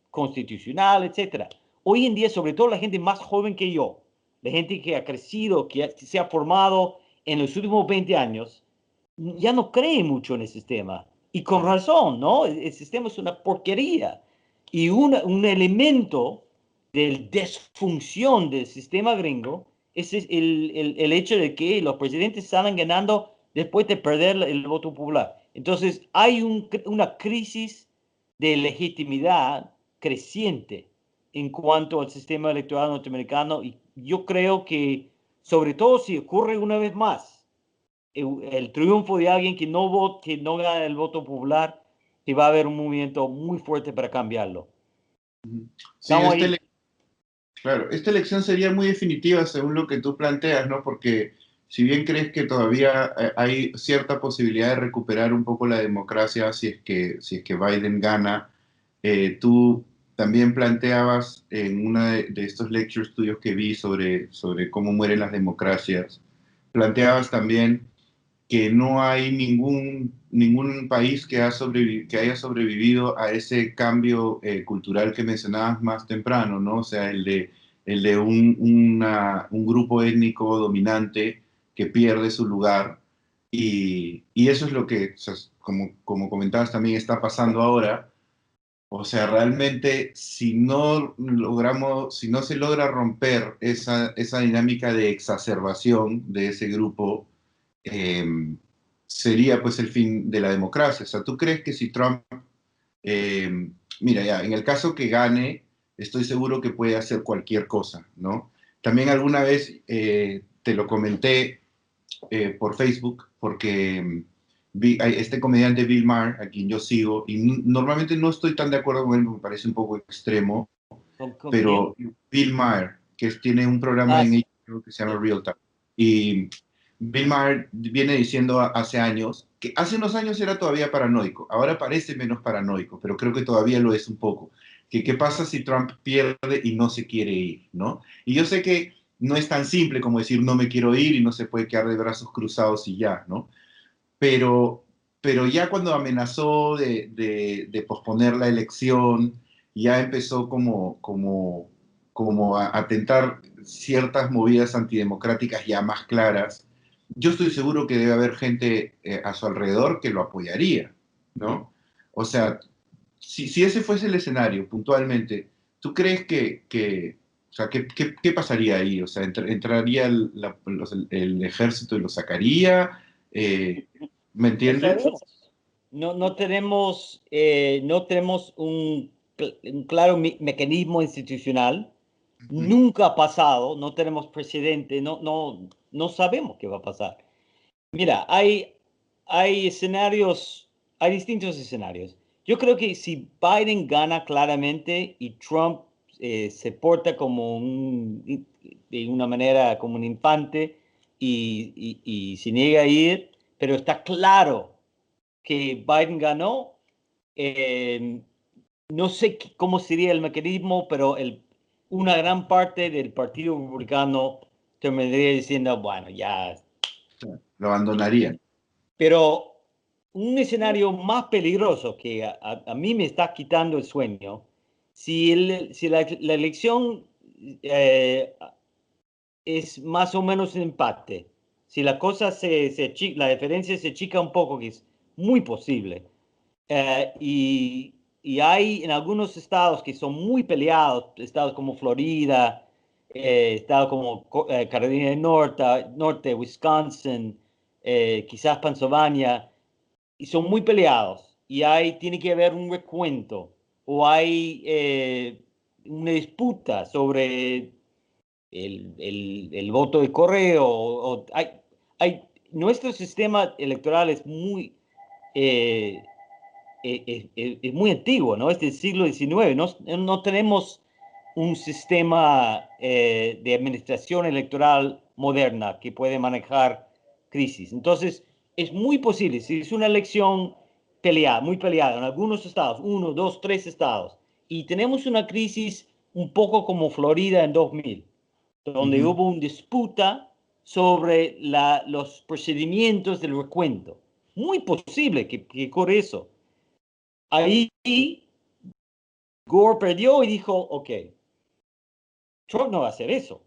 constitucional, etcétera. Hoy en día, sobre todo la gente más joven que yo, la gente que ha crecido, que se ha formado en los últimos 20 años, ya no cree mucho en el sistema. Y con razón, ¿no? El sistema es una porquería. Y un elemento de desfunción del sistema gringo es el hecho de que los presidentes salen ganando después de perder el voto popular. Entonces, hay una crisis de legitimidad creciente en cuanto al sistema electoral norteamericano y yo creo que, sobre todo si ocurre una vez más, el triunfo de alguien que no gana el voto popular, que va a haber un movimiento muy fuerte para cambiarlo. Sí, Estamos ahí. claro, esta elección sería muy definitiva según lo que tú planteas, ¿no? Porque si bien crees que todavía hay cierta posibilidad de recuperar un poco la democracia si es que Biden gana, tú también planteabas en una de estos lectures tuyos que vi sobre cómo mueren las democracias, planteabas también que no hay ningún país que haya sobrevivido a ese cambio cultural que mencionabas más temprano, ¿no? O sea, el de un grupo étnico dominante que pierde su lugar y eso es lo que, o sea, como comentabas, también está pasando ahora. O sea, realmente si no se logra romper esa dinámica de exacerbación de ese grupo, eh, sería pues el fin de la democracia. O sea, ¿tú crees que si Trump, eh, mira ya, en el caso que gane, estoy seguro que puede hacer cualquier cosa, ¿no? También alguna vez te lo comenté por Facebook, porque vi a este comediante Bill Maher, a quien yo sigo, y normalmente no estoy tan de acuerdo con él, porque me parece un poco extremo, ¿Con quién? pero Bill Maher, tiene un programa Ah, en sí. HBO que se llama Real Time, y Bill Maher viene diciendo hace años, que hace unos años era todavía paranoico, ahora parece menos paranoico, pero creo que todavía lo es un poco, que qué pasa si Trump pierde y no se quiere ir, ¿no? Y yo sé que no es tan simple como decir no me quiero ir y no se puede quedar de brazos cruzados y ya, ¿no? Pero, pero ya cuando amenazó de posponer la elección, ya empezó como a tentar ciertas movidas antidemocráticas ya más claras. Yo estoy seguro que debe haber gente a su alrededor que lo apoyaría, ¿no? O sea, si ese fuese el escenario puntualmente, ¿tú crees o sea, qué pasaría ahí? O sea, ¿entraría el ejército y lo sacaría? ¿Me No entiendes? sabemos. No tenemos un claro mecanismo institucional. Nunca ha pasado, no tenemos presidente, no sabemos qué va a pasar. Mira, hay escenarios, hay distintos escenarios. Yo creo que si Biden gana claramente y Trump se porta de una manera como un infante y se niega a ir, pero está claro que Biden ganó, eh, no sé cómo sería el mecanismo, pero una gran parte del Partido Republicano terminaría diciendo, bueno, ya. Lo abandonaría. Pero un escenario más peligroso que a mí me está quitando el sueño, si la elección eh, es más o menos un empate, si la cosa la diferencia se chica un poco, que es muy posible, eh, y, y hay en algunos estados que son muy peleados, estados como Florida, estados como Carolina del Norte, Wisconsin, quizás Pennsylvania, y son muy peleados. Y tiene que haber un recuento o hay una disputa sobre el voto de correo. Nuestro sistema electoral es eh, es muy antiguo, ¿no? Es del siglo XIX. No tenemos un sistema de administración electoral moderna que puede manejar crisis. Entonces, es muy posible, si es una elección peleada, muy peleada en algunos estados, uno, dos, tres estados, y tenemos una crisis un poco como Florida en 2000, donde Ujú. hubo una disputa sobre los procedimientos del recuento. Muy posible que ocurra eso. Ahí Gore perdió y dijo, ok, Trump no va a hacer eso.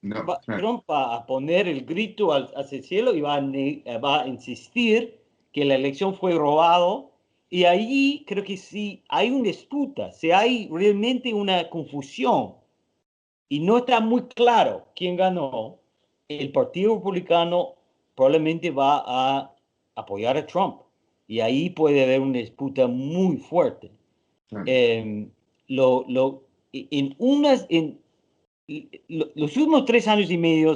No, claro. Trump va a poner el grito hacia el cielo y va a insistir que la elección fue robado. Y ahí creo que si hay una disputa, si hay realmente una confusión y no está muy claro quién ganó, el Partido Republicano probablemente va a apoyar a Trump. Y ahí puede haber una disputa muy fuerte. Claro. Eh, lo, lo, los últimos 3 años y medio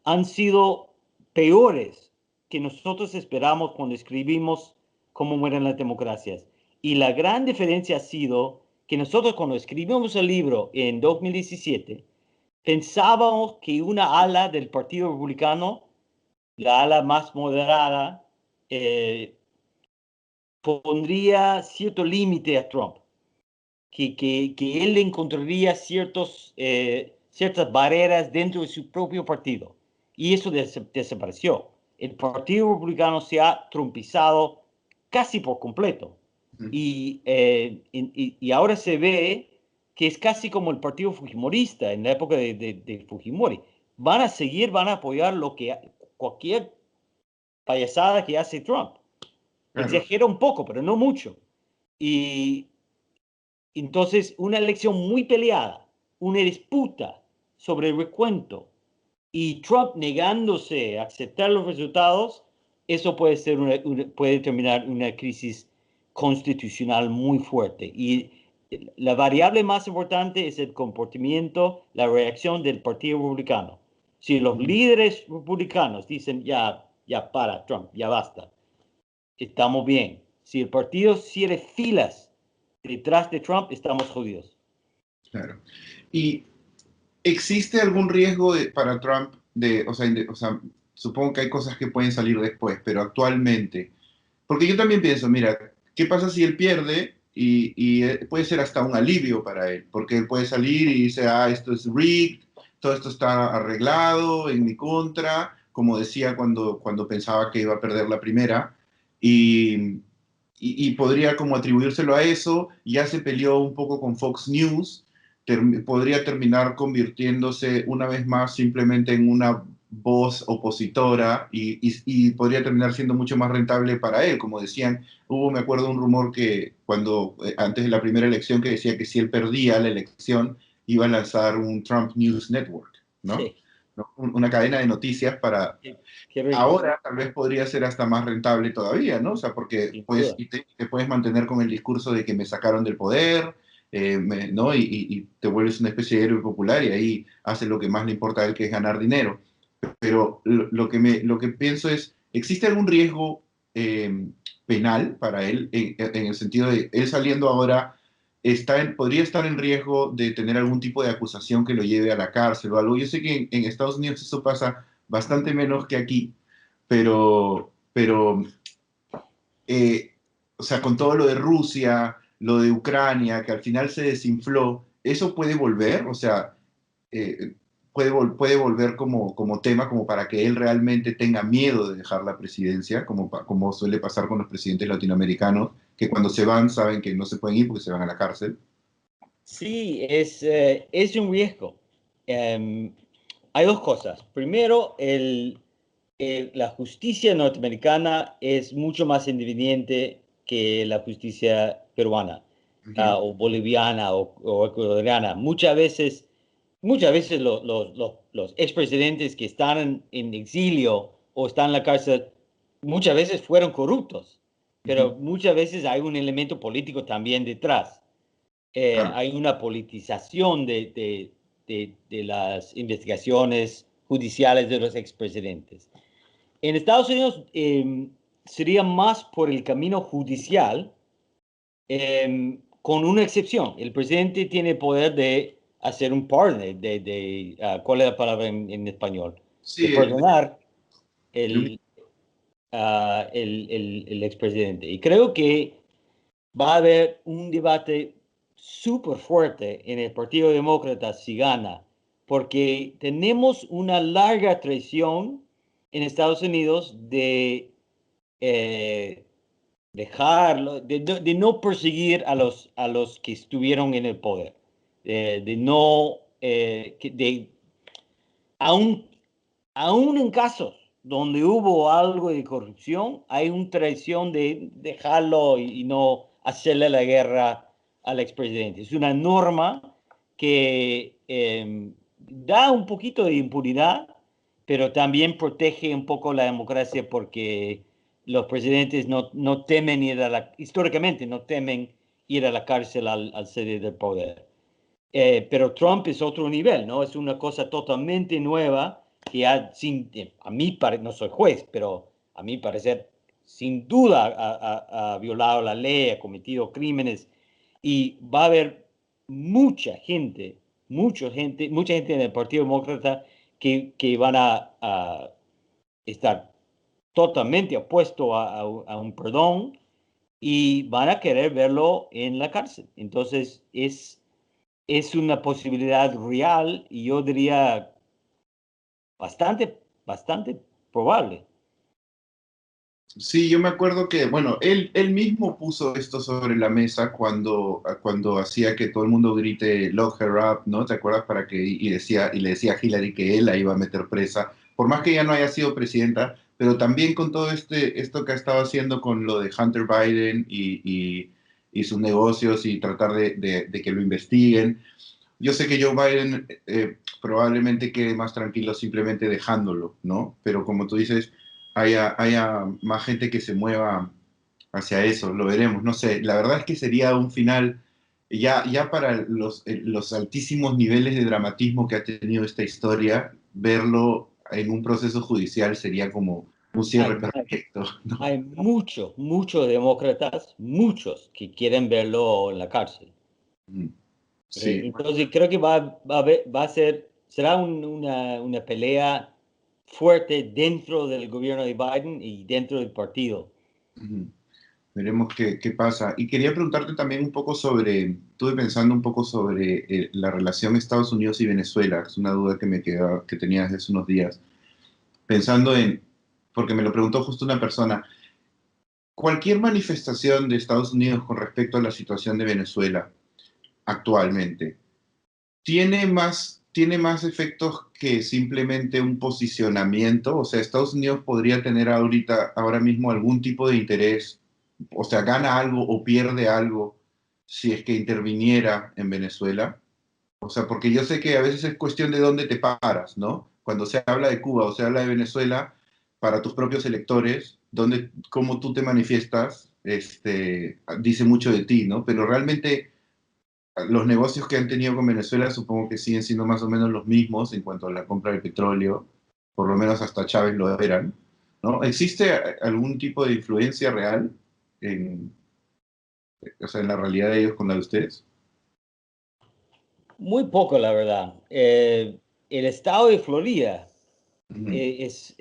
han sido peores que nosotros esperamos cuando escribimos cómo mueren las democracias. Y la gran diferencia ha sido que nosotros cuando escribimos el libro en 2017, pensábamos que una ala del Partido Republicano, la ala más moderada, pondría cierto límite a Trump, que él encontraría ciertas barreras dentro de su propio partido. Y eso desapareció. El Partido Republicano se ha trumpizado casi por completo. Y ahora se ve que es casi como el Partido Fujimorista en la época de Fujimori. Van a apoyar cualquier payasada que hace Trump. Claro. Exagera un poco, pero no mucho. Y entonces una elección muy peleada, una disputa sobre el recuento y Trump negándose a aceptar los resultados, eso puede puede terminar una crisis constitucional muy fuerte. Y la variable más importante es el comportamiento, la reacción del Partido Republicano. Si los líderes republicanos dicen ya para Trump, ya basta, estamos bien. Si el partido cierre filas detrás de Trump, estamos jodidos. Claro. ¿Y existe algún riesgo para Trump o sea, supongo que hay cosas que pueden salir después, pero actualmente, porque yo también pienso, mira, ¿qué pasa si él pierde? Y puede ser hasta un alivio para él, porque él puede salir y dice, esto es rigged, todo esto está arreglado en mi contra, como decía cuando pensaba que iba a perder la primera, y podría como atribuírselo a eso. Ya se peleó un poco con Fox News, podría terminar convirtiéndose una vez más simplemente en una voz opositora y podría terminar siendo mucho más rentable para él. Como decían, me acuerdo, un rumor que antes de la primera elección, que decía que si él perdía la elección iba a lanzar un Trump News Network, ¿no? Sí. Una cadena de noticias para... Qué rico. Ahora tal vez podría ser hasta más rentable todavía, ¿no? O sea, porque pues, te puedes mantener con el discurso de que me sacaron del poder, ¿no? Y te vuelves una especie de héroe popular y ahí hace lo que más le importa a él, que es ganar dinero. Pero lo que pienso es, ¿existe algún riesgo penal para él en el sentido de él saliendo ahora podría estar en riesgo de tener algún tipo de acusación que lo lleve a la cárcel o algo? Yo sé que en Estados Unidos eso pasa bastante menos que aquí, pero o sea, con todo lo de Rusia, lo de Ucrania, que al final se desinfló, ¿eso puede volver? O sea, eh, puede volver como tema, como para que él realmente tenga miedo de dejar la presidencia, como suele pasar con los presidentes latinoamericanos, que cuando se van saben que no se pueden ir porque se van a la cárcel. Sí, es un riesgo. Hay dos cosas. Primero, la justicia norteamericana es mucho más independiente que la justicia peruana, o boliviana o ecuatoriana. Muchas veces los expresidentes que están en exilio o están en la cárcel, muchas veces fueron corruptos, pero muchas veces hay un elemento político también detrás. Claro. Hay una politización de las investigaciones judiciales de los expresidentes. En Estados Unidos sería más por el camino judicial, con una excepción. El presidente tiene poder de hacer un pardon, ¿cuál es la palabra en español? Sí, De perdonar el- el expresidente. Y creo que va a haber un debate súper fuerte en el Partido Demócrata si gana, porque tenemos una larga tradición en Estados Unidos de dejarlo, de no perseguir a los que estuvieron en el poder, de no, aún, aún en casos donde hubo algo de corrupción, hay una tradición de dejarlo y no hacerle la guerra al expresidente. Es una norma que da un poquito de impunidad, pero también protege un poco la democracia porque los presidentes no temen históricamente no temen ir a la cárcel al sede del poder. Pero Trump es otro nivel, ¿no? Es una cosa totalmente nueva que a mí, no soy juez, pero a mi parecer, sin duda ha violado la ley, ha cometido crímenes, y va a haber mucha gente en el Partido Demócrata que van a estar totalmente opuestos a un perdón y van a querer verlo en la cárcel. Entonces, es una posibilidad real y yo diría bastante probable. Sí, yo me acuerdo que, bueno, él mismo puso esto sobre la mesa cuando hacía que todo el mundo grite "lock her up", ¿no? ¿Te acuerdas? Y le decía a Hillary que él la iba a meter presa, por más que ella no haya sido presidenta, pero también con todo esto que ha estado haciendo con lo de Hunter Biden y sus negocios y tratar de que lo investiguen. Yo sé que Joe Biden probablemente quede más tranquilo simplemente dejándolo, ¿no? Pero como tú dices, haya más gente que se mueva hacia eso, lo veremos. No sé, la verdad es que sería un final ya para los altísimos niveles de dramatismo que ha tenido esta historia, verlo en un proceso judicial sería como un cierre Hay, perfecto, ¿no? hay muchos demócratas, muchos que quieren verlo en la cárcel. Sí. Entonces creo que será una pelea fuerte dentro del gobierno de Biden y dentro del partido. Ujú. Veremos qué pasa. Y quería preguntarte también un poco estuve pensando un poco sobre la relación Estados Unidos y Venezuela. Es una duda que tenía desde hace unos días. Pensando porque me lo preguntó justo una persona, cualquier manifestación de Estados Unidos con respecto a la situación de Venezuela actualmente, tiene más efectos que simplemente un posicionamiento. O sea, Estados Unidos podría tener ahora mismo algún tipo de interés, o sea, gana algo o pierde algo si es que interviniera en Venezuela. O sea, porque yo sé que a veces es cuestión de dónde te paras, ¿no? Cuando se habla de Cuba o se habla de Venezuela, para tus propios electores, cómo tú te manifiestas, dice mucho de ti, ¿no? Pero realmente los negocios que han tenido con Venezuela supongo que siguen siendo más o menos los mismos en cuanto a la compra de petróleo, por lo menos hasta Chávez lo eran, ¿no? ¿Existe algún tipo de influencia real en, o sea, en la realidad de ellos con la de ustedes? Muy poco, la verdad. El estado de Florida Ujú, es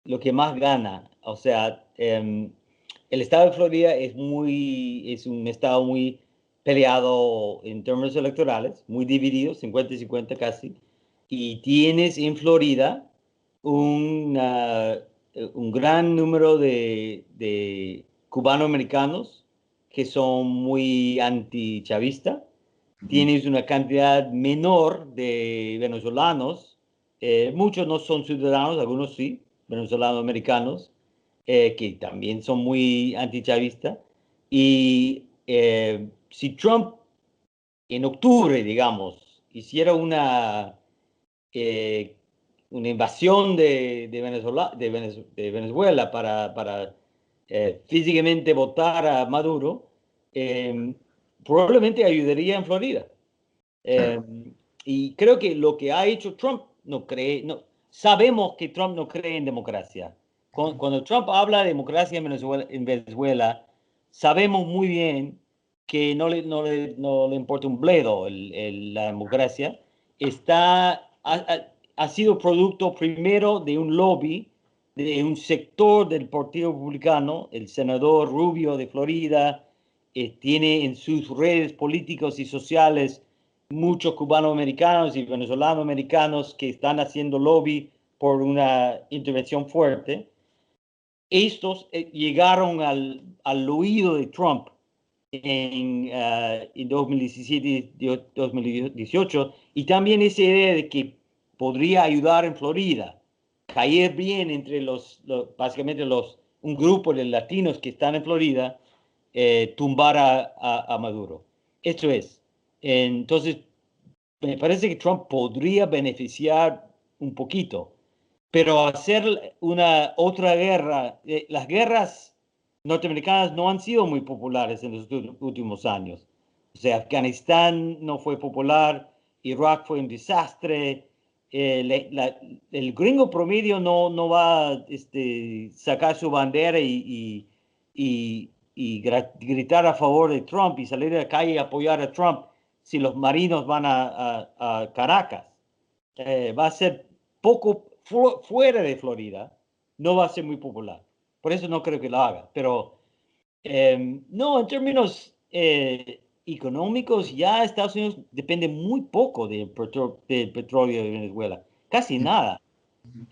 lo que más gana. O sea, el estado de Florida es un estado muy peleado en términos electorales, muy dividido, 50-50 casi. Y tienes en Florida una- un gran número de cubanoamericanos que son muy antichavistas. ujú. Tienes una cantidad menor de venezolanos. Muchos no son ciudadanos, algunos sí, venezolanos americanos, que también son muy antichavistas. Y si Trump en octubre, digamos, hiciera eh, una invasión de Venezuela para físicamente votar a Maduro, eh, probablemente ayudaría en Florida. Claro, Eh, y creo que lo que ha hecho Trump sabemos que Trump no cree en democracia. Cuando Trump habla de democracia en Venezuela, sabemos muy bien que no le importa un bledo la democracia. Ha sido producto primero de un lobby de un sector del Partido Republicano. El senador Rubio de Florida tiene en sus redes políticos y sociales muchos cubanoamericanos y venezolanoamericanos que están haciendo lobby por una intervención fuerte. Estos llegaron al oído de Trump en 2017 y 2018, y también esa idea de que podría ayudar en Florida, caer bien entre básicamente un grupo de latinos que están en Florida, tumbar a Maduro. Esto es. Entonces, me parece que Trump podría beneficiar un poquito, pero hacer una otra guerra, las guerras norteamericanas no han sido muy populares en los últimos años. O sea, Afganistán no fue popular, Irak fue un desastre, el gringo promedio no va a sacar su bandera y gritar a favor de Trump y salir a la calle y apoyar a Trump si los marinos van a Caracas. Va a ser poco fuera de Florida, no va a ser muy popular. Por eso no creo que lo haga. Pero no, en términos económicos, ya Estados Unidos depende muy poco del petróleo de Venezuela, casi nada.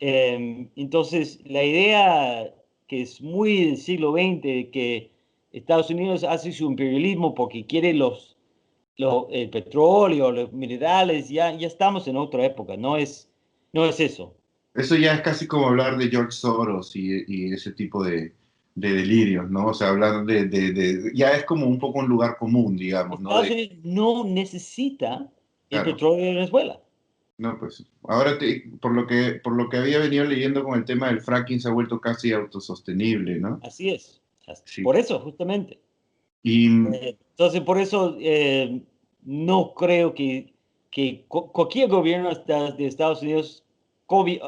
Entonces, la idea que es muy del siglo XX, que Estados Unidos hace su imperialismo porque quiere el petróleo, los minerales, ya estamos en otra época, no es eso. Eso ya es casi como hablar de George Soros y ese tipo de delirios, ¿no? O sea, hablar ya es como un poco un lugar común, digamos, ¿no? Estados Unidos no necesita el Claro, petróleo de Venezuela. no, pues ahora por lo que había venido leyendo con el tema del fracking se ha vuelto casi autosostenible, ¿no? Así es. Sí. Por eso, justamente. Y Entonces, por eso no creo que cualquier gobierno de Estados Unidos cobi-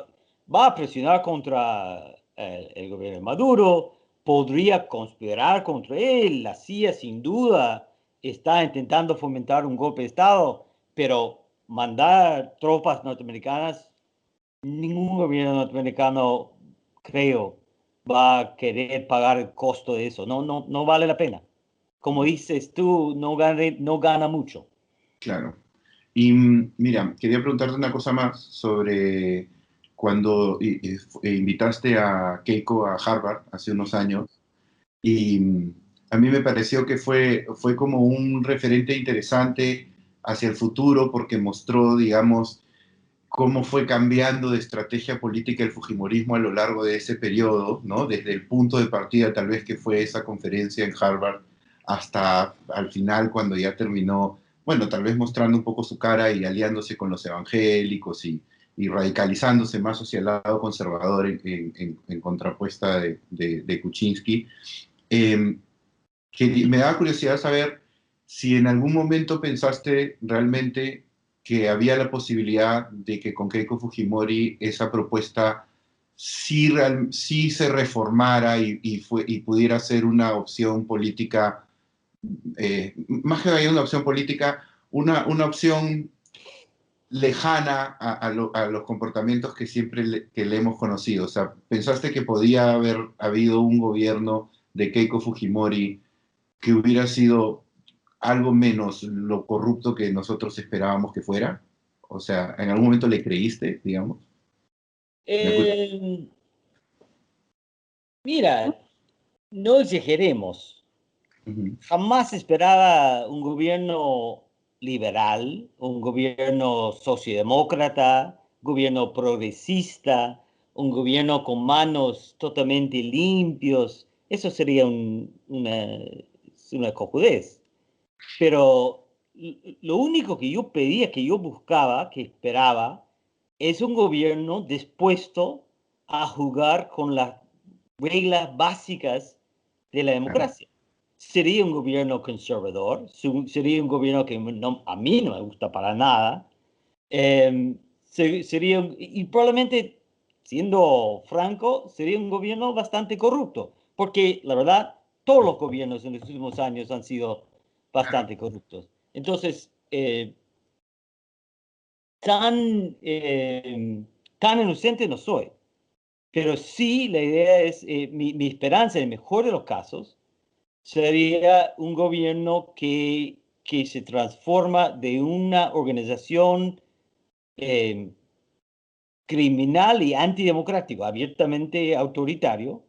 va a presionar contra el gobierno de Maduro, podría conspirar contra él. La CIA, sin duda, está intentando fomentar un golpe de Estado, pero mandar tropas norteamericanas, ningún gobierno norteamericano, creo, va a querer pagar el costo de eso. No vale la pena. Como dices tú, no gana mucho. claro. Y mira, quería preguntarte una cosa más sobre cuando invitaste a Keiko a Harvard hace unos años. Y a mí me pareció que fue como un referente interesante hacia el futuro porque mostró, digamos, cómo fue cambiando de estrategia política el fujimorismo a lo largo de ese periodo, ¿no? Desde el punto de partida tal vez que fue esa conferencia en Harvard hasta al final cuando ya terminó, bueno, tal vez mostrando un poco su cara y aliándose con los evangélicos y radicalizándose más hacia el lado conservador en contrapuesta de Kuczynski. Eh, que me da curiosidad saber si en algún momento pensaste realmente que había la posibilidad de que con Keiko Fujimori esa propuesta sí se reformara y pudiera ser una opción política, más que una opción política, una opción lejana a los comportamientos que siempre que le hemos conocido. O sea, ¿pensaste que podía haber habido un gobierno de Keiko Fujimori que hubiera sido algo menos lo corrupto que nosotros esperábamos que fuera? O sea, ¿en algún momento le creíste, digamos? Eh, Mira, no exageremos. Ujú. Jamás esperaba un gobierno liberal, un gobierno sociodemócrata, gobierno progresista, un gobierno con manos totalmente limpios. Eso sería una cojudez. Pero lo único que yo pedía, que yo buscaba, que esperaba, es un gobierno dispuesto a jugar con las reglas básicas de la Claro, democracia. Sería un gobierno conservador, sería un gobierno que a mí no me gusta para nada. Y probablemente, siendo franco, sería un gobierno bastante corrupto, porque la verdad, todos los gobiernos en los últimos años han sido bastante corruptos. Entonces, tan, tan inocente no soy, pero sí la idea es, mi esperanza en el mejor de los casos, sería un gobierno que se transforma de una organización eh, criminal y antidemocrático, abiertamente autoritario,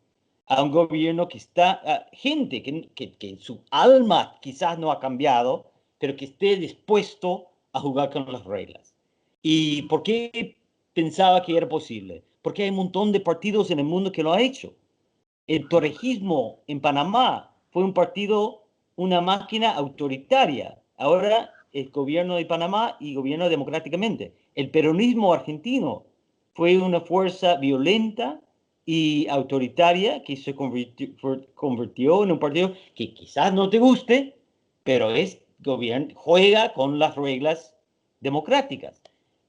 a un gobierno que está, a gente que su alma quizás no ha cambiado, pero que esté dispuesto a jugar con las reglas. ¿Y por qué pensaba que era posible? Porque hay un montón de partidos en el mundo que lo ha hecho. El torejismo en Panamá fue un partido, una máquina autoritaria. Ahora el gobierno de Panamá y gobierno democráticamente. El peronismo argentino fue una fuerza violenta y autoritaria que se convirtió en un partido que quizás no te guste, pero juega con las reglas democráticas.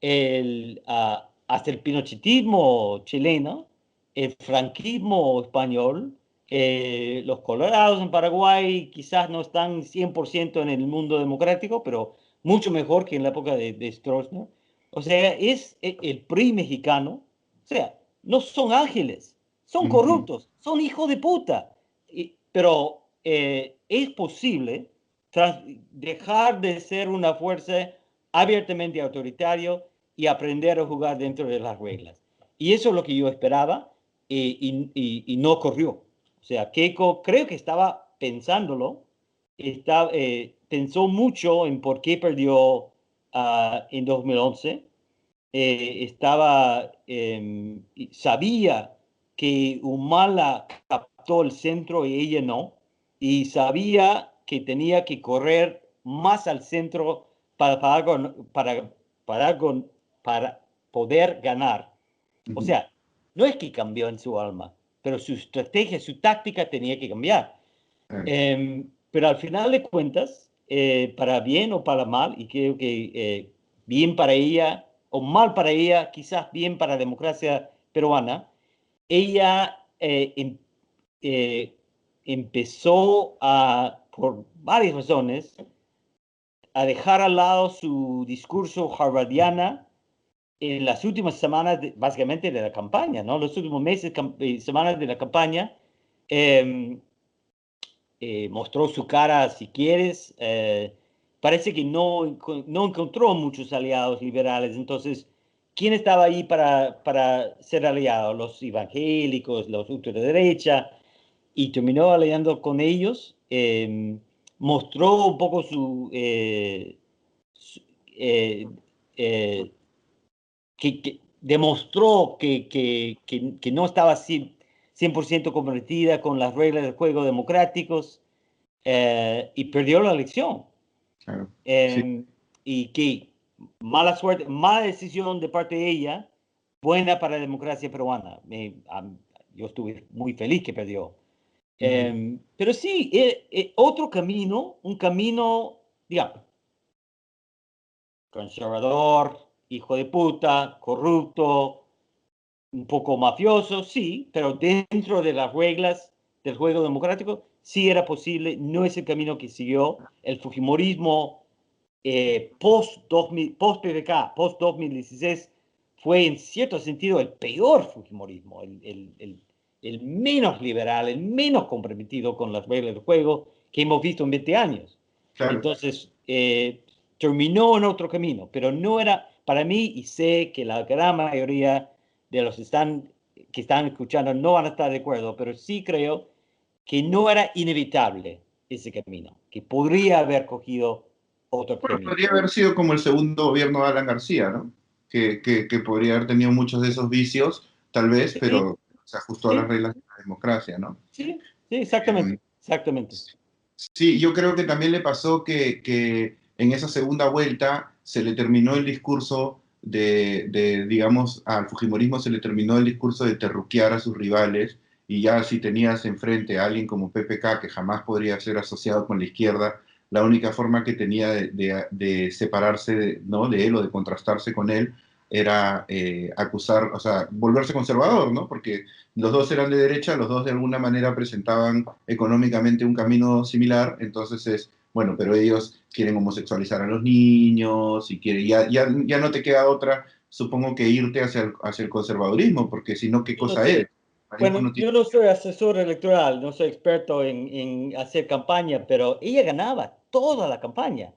hasta el pinochetismo chileno, el franquismo español, los colorados en Paraguay quizás no están 100% en el mundo democrático, pero mucho mejor que en la época de Stroessner. O sea, es el PRI mexicano. O sea, no son ángeles, son Ujú. corruptos, son hijos de puta. Pero es posible dejar de ser una fuerza abiertamente autoritario y aprender a jugar dentro de las reglas. Y eso es lo que yo esperaba y no ocurrió. O sea, Keiko creo que estaba pensándolo, pensó mucho en por qué perdió en 2011. Sabía que Humala captó el centro y ella no, y sabía que tenía que correr más al centro para, para, para poder ganar. O Ujú. sea, no es que cambió en su alma, pero su estrategia, su táctica tenía que cambiar. Claro. Pero al final de cuentas, para bien o para mal, y creo que bien para ella o mal para ella, quizás bien para la democracia peruana, ella eh, empezó por varias razones, a dejar al lado su discurso harvardiana en las últimas semanas, básicamente, de la campaña, ¿no? Los últimos meses, semanas de la campaña. eh, Mostró su cara, si quieres. Parece que no encontró muchos aliados liberales. Entonces, ¿quién estaba ahí para ser aliado? Los evangélicos, los ultraderecha, y terminó aliando con ellos. Mostró un poco su, eh, eh, que demostró que no estaba 100% comprometida con las reglas del juego democráticos, y perdió la elección. Claro. Sí. Eh, y que mala suerte, mala decisión de parte de ella, buena para la democracia peruana. Yo estuve muy feliz que perdió. Ujú. Pero sí, otro camino, un camino, digamos, conservador, hijo de puta, corrupto, un poco mafioso, sí, pero dentro de las reglas del juego democrático, sí era posible. No es el camino que siguió el Fujimorismo post-PPK, post-2016. Fue en cierto sentido el peor Fujimorismo, el menos liberal, el menos comprometido con las reglas del juego que hemos visto en 20 años. Claro. Entonces, terminó en otro camino, pero no era para mí, y sé que la gran mayoría de los que están escuchando no van a estar de acuerdo, pero sí creo que no era inevitable ese camino, que podría haber cogido otro Bueno, camino. podría haber sido como el segundo gobierno de Alan García, ¿no? Que podría haber tenido muchos de esos vicios, tal vez, Sí, pero se ajustó a las sí, reglas de la democracia, ¿no? sí, sí, Em, exactamente, exactamente. Sí, yo creo que también le pasó que en esa segunda vuelta se le terminó el discurso digamos, al Fujimorismo se le terminó el discurso de terruquear a sus rivales y ya si tenías enfrente a alguien como PPK que jamás podría ser asociado con la izquierda, la única forma que tenía de separarse ¿no? de él o de contrastarse con él era acusar, o sea, volverse conservador, ¿no? Porque los dos eran de derecha, los dos de alguna manera presentaban económicamente un camino similar, entonces es, bueno, pero ellos quieren homosexualizar a los niños y ya no te queda otra, supongo que irte hacia el conservadurismo, porque si no, ¿qué Yo no cosa sé, eres? El conservadurismo bueno, no tiene... yo no soy asesor electoral, no soy experto en hacer campaña, pero ella ganaba toda la campaña.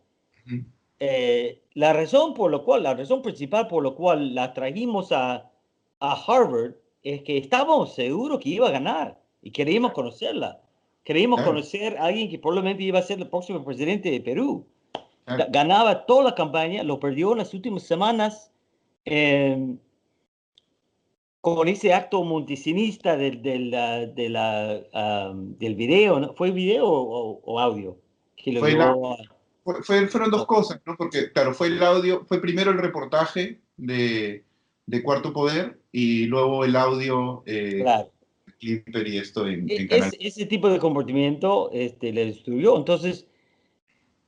La razón principal por la cual la trajimos a Harvard es que estábamos seguros que iba a ganar y queríamos conocerla. Queríamos Claro, conocer a alguien que probablemente iba a ser el próximo presidente de Perú. claro. Ganaba toda la campaña, lo perdió en las últimas semanas, eh, con ese acto monticinista del video, ¿no? ¿Fue video o audio? Que lo Fue la, llevó a... fueron dos cosas, ¿no? Porque, claro, fue el audio, fue primero el reportaje de Cuarto Poder y luego el audio, Claro. Clipper y esto en Canal. Ese tipo de comportamiento le destruyó. Entonces,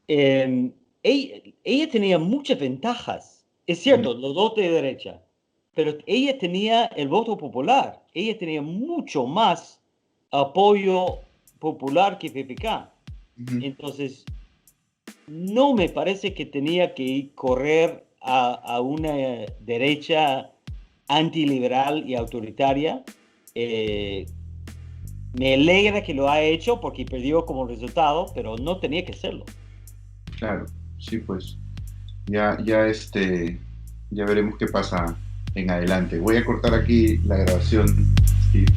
ella tenía muchas ventajas Es cierto, los dos de derecha, pero ella tenía el voto popular, ella tenía mucho más apoyo popular que PPK. Entonces, no me parece que tenía que correr a una derecha antiliberal y autoritaria. Me alegra que lo haya hecho porque perdió como resultado, pero no tenía que hacerlo. Claro, sí, pues ya ya veremos qué pasa en adelante. Voy a cortar aquí la grabación, Steve.